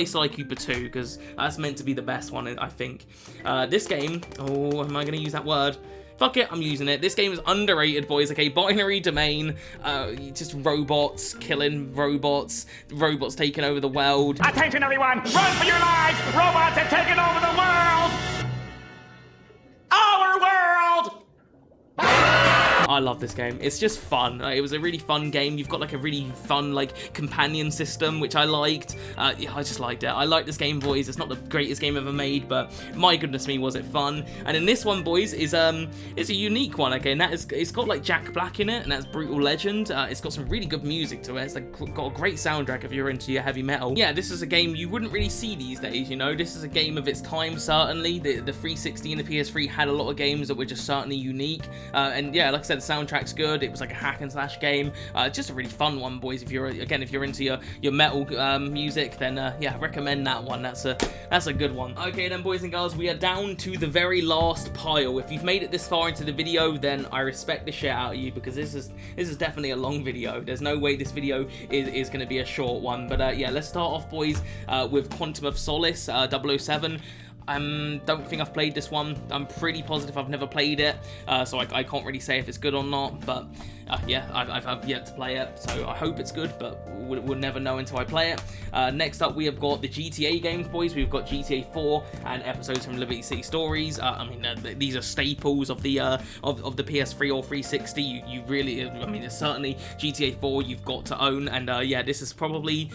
Sly Cooper 2, because that's meant to be the best one, I think. This game, oh, am I going to use that word? Fuck it, I'm using it. This game is underrated, boys, okay? Binary domain, just robots killing robots, robots taking over the world. Attention, everyone! Run for your lives! Robots have taken over the world! Our world! I love this game. It's just fun. It was a really fun game. You've got like a really fun like companion system, which I liked. Yeah, I just liked it. I like this game, boys. It's not the greatest game ever made, but my goodness me, was it fun. And in this one, boys, is a unique one, okay? And that is, it's got like Jack Black in it, and that's Brutal Legend. It's got some really good music to it. It's like got a great soundtrack if you're into your heavy metal. Yeah, this is a game you wouldn't really see these days, you know? This is a game of its time, certainly. The 360 and the PS3 had a lot of games that were just certainly unique. And yeah, like I said, the soundtrack's good. It was like a hack and slash game. Just a really fun one, boys. If you're into your metal music, then yeah, recommend that one. That's a good one. Okay then, boys and girls, we are down to the very last pile. If you've made it this far into the video, then I respect the shit out of you, because this is definitely a long video. There's no way this video is going to be a short one. But yeah, let's start off, boys, with Quantum of Solace 007. Don't think I've played this one. I'm pretty positive I've never played it, so I can't really say if it's good or not, but yeah, I've yet to play it, so I hope it's good, but we'll never know until I play it. Next up, we have got the GTA games, boys. We've got GTA 4 and episodes from Liberty City Stories. I mean, these are staples of the PS3 or 360. You really, I mean, it's certainly GTA 4 you've got to own, and yeah, this is probably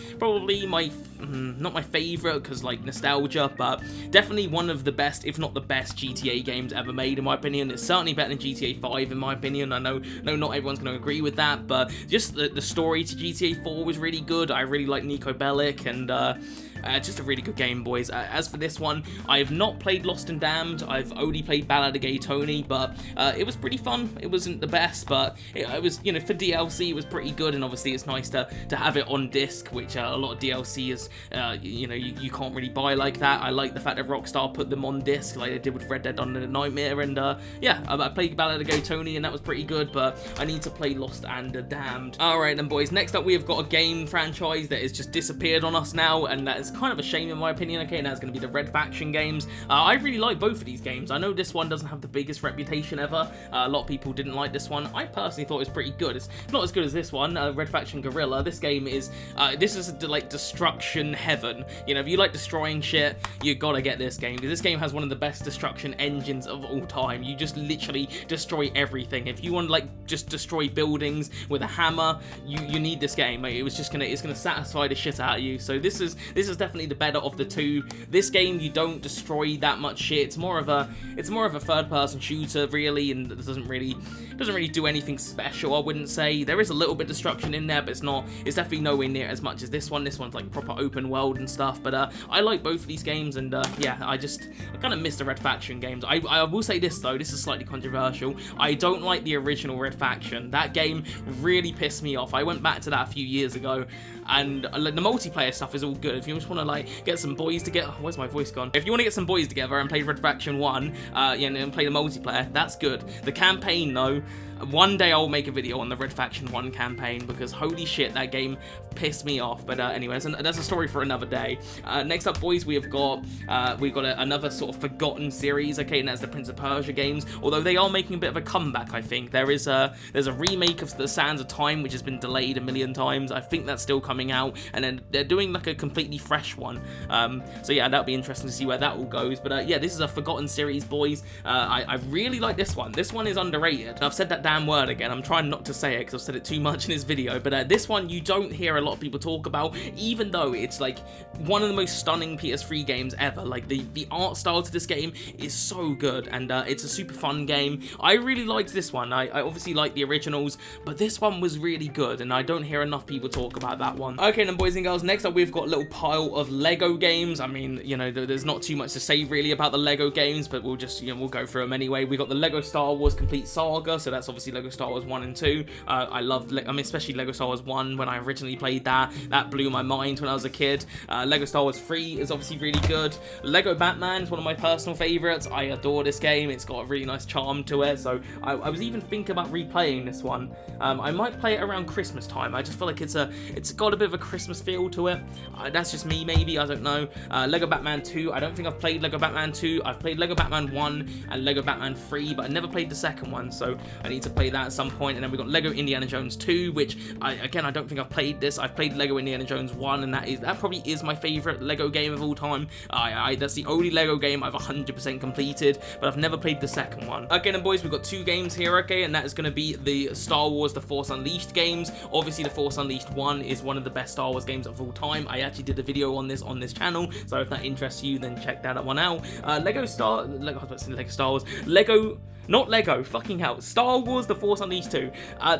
my, not my favorite, because like nostalgia, but definitely one of the best, if not the best, GTA games ever made, in my opinion. It's certainly better than GTA 5, in my opinion. I know not everyone's going to agree with that, but just the story to GTA 4 was really good. I really like Nico Bellic, and just a really good game, boys. As for this one, I have not played Lost and Damned. I've only played Ballad of Gay Tony, but it was pretty fun. It wasn't the best, but it was, you know, for DLC, it was pretty good, and obviously it's nice to have it on disc, which a lot of DLC is, you know, you can't really buy like that. I like the fact that Rockstar put them on disc, like they did with Red Dead Under the Nightmare, and yeah, I played Ballad of Gay Tony, and that was pretty good, but I need to play Lost and Damned. Alright then, boys, next up we have got a game franchise that has just disappeared on us now, and that is kind of a shame in my opinion, okay, and that's going to be the Red Faction games. I really like both of these games. I know this one doesn't have the biggest reputation ever. A lot of people didn't like this one. I personally thought it was pretty good. It's not as good as this one, Red Faction Guerrilla. This game is, this is like destruction heaven. You know, if you like destroying shit, you gotta get this game, because this game has one of the best destruction engines of all time. You just literally destroy everything. If you want to like just destroy buildings with a hammer, you need this game. It's gonna satisfy the shit out of you. So this is definitely the better of the two. This game, you don't destroy that much shit. It's more of a third-person shooter really, and it doesn't really do anything special, I wouldn't say. There is a little bit of destruction in there, but it's definitely nowhere near as much as this one. This one's like proper open world and stuff. But I like both of these games, and yeah, I kind of miss the Red Faction games. I will say this though, this is slightly controversial. I don't like the original Red Faction. That game really pissed me off. I went back to that a few years ago, and the multiplayer stuff is all good. If you just want to like get some boys together, where's my voice gone? If you want to get some boys together and play Red Faction 1, and play the multiplayer, that's good. The campaign though, one day I'll make a video on the Red Faction 1 campaign, because holy shit, that game pissed me off. But anyways, that's a story for another day. Next up, boys, we've got another sort of forgotten series, okay, and that's the Prince of Persia games. Although they are making a bit of a comeback, I think. There's a remake of the Sands of Time, which has been delayed a million times. I think that's still coming out, and then they're doing like a completely fresh one. So yeah, that'll be interesting to see where that all goes. But yeah, this is a forgotten series, boys. I really like this one. This one is underrated. I've said that damn word again. I'm trying not to say it because I've said it too much in this video, but this one you don't hear a lot of people talk about, even though it's like one of the most stunning PS3 games ever. Like the art style to this game is so good, and it's a super fun game. I really liked this one. I obviously like the originals, but this one was really good, and I don't hear enough people talk about that one. Okay then, boys and girls, next up we've got a little pile of Lego games. I mean, you know, there's not too much to say really about the Lego games, but we'll just, you know, we'll go through them anyway. We got the Lego Star Wars Complete Saga, so that's obviously Lego Star Wars 1 and 2. I loved, especially Lego Star Wars 1 when I originally played that. That blew my mind when I was a kid. Lego Star Wars 3 is obviously really good. Lego Batman is one of my personal favorites. I adore this game. It's got a really nice charm to it, so I was even thinking about replaying this one. I might play it around Christmas time. I just feel like it's got a bit of a Christmas feel to it. That's just me, maybe, I don't know. Lego Batman 2, I don't think I've played Lego Batman 2. I've played Lego Batman 1 and Lego Batman 3, but I never played the second one, so I need to play that at some point. And then we've got Lego Indiana Jones 2, which I don't think I've played this. I've played Lego Indiana Jones 1, and that probably is my favorite Lego game of all time. That's the only Lego game I've 100% completed, but I've never played the second one. Okay then, boys, we've got two games here, okay, and that is going to be the Star Wars The Force Unleashed games. Obviously, The Force Unleashed 1 is one of the best Star Wars games of all time. I actually did a video on this channel, so if that interests you, then check that one out. Star Wars The Force Unleashed 2.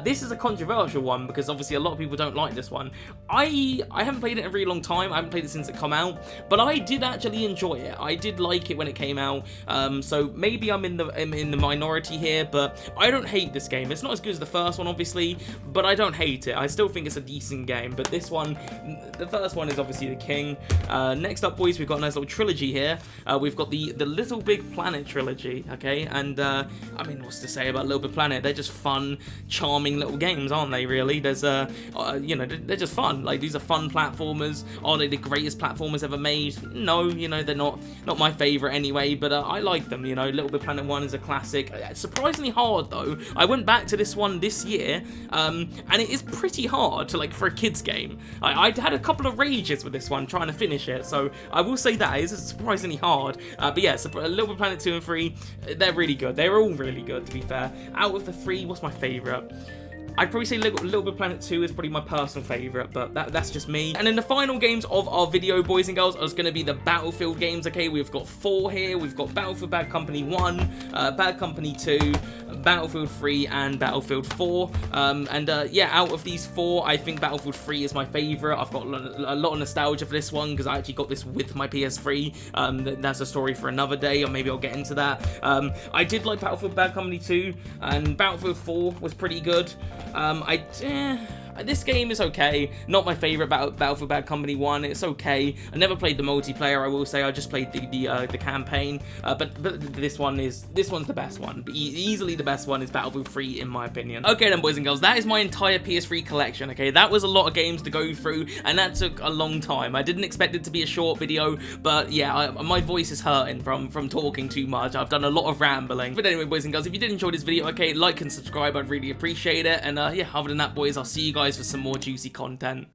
This is a controversial one, because obviously a lot of people don't like this one. I haven't played it in a really long time. I haven't played it since it come out, but I did actually enjoy it. I did like it when it came out, so maybe I'm in the minority here, but I don't hate this game. It's not as good as the first one, obviously, but I don't hate it. I still think it's a decent game, but this one, the first one is obviously the king. Next up, boys, we've got a nice little trilogy here. We've got the Little Big Planet trilogy, okay, and I mean, what's to say about Little Big Planet? They're just fun, charming little games, aren't they, really? There's, you know, they're just fun. Like, these are fun platformers. Are they the greatest platformers ever made? No, you know, they're not my favorite anyway, but I like them, you know. Little Big Planet 1 is a classic. It's surprisingly hard, though. I went back to this one this year, and it is pretty hard to, like, for a kid's game. I had a couple of rages with this one, trying to finish it, so I will say that it's surprisingly hard. But yeah, Little Big Planet 2 and 3, they're really good. They're all really good, to be fair. Out of the three, what's my favourite? I'd probably say Little Big Planet 2 is probably my personal favourite, but that's just me. And then the final games of our video, boys and girls, is going to be the Battlefield games, okay? We've got 4 here. We've got Battlefield Bad Company 1, Bad Company 2, Battlefield 3, and Battlefield 4. Yeah, out of these 4, I think Battlefield 3 is my favourite. I've got a lot of nostalgia for this one, because I actually got this with my PS3. That's a story for another day, or maybe I'll get into that. I did like Battlefield Bad Company 2, and Battlefield 4 was pretty good. This game is okay. Not my favorite Battlefield Bad Company 1. It's okay. I never played the multiplayer, I will say. I just played the campaign. But this one's the best one. Easily the best one is Battlefield 3 in my opinion. Okay then, boys and girls, that is my entire PS3 collection, okay? That was a lot of games to go through, and that took a long time. I didn't expect it to be a short video, but yeah, my voice is hurting from talking too much. I've done a lot of rambling. But anyway, boys and girls, if you did enjoy this video, okay, like and subscribe, I'd really appreciate it. And yeah, other than that, boys, I'll see you guys for some more juicy content.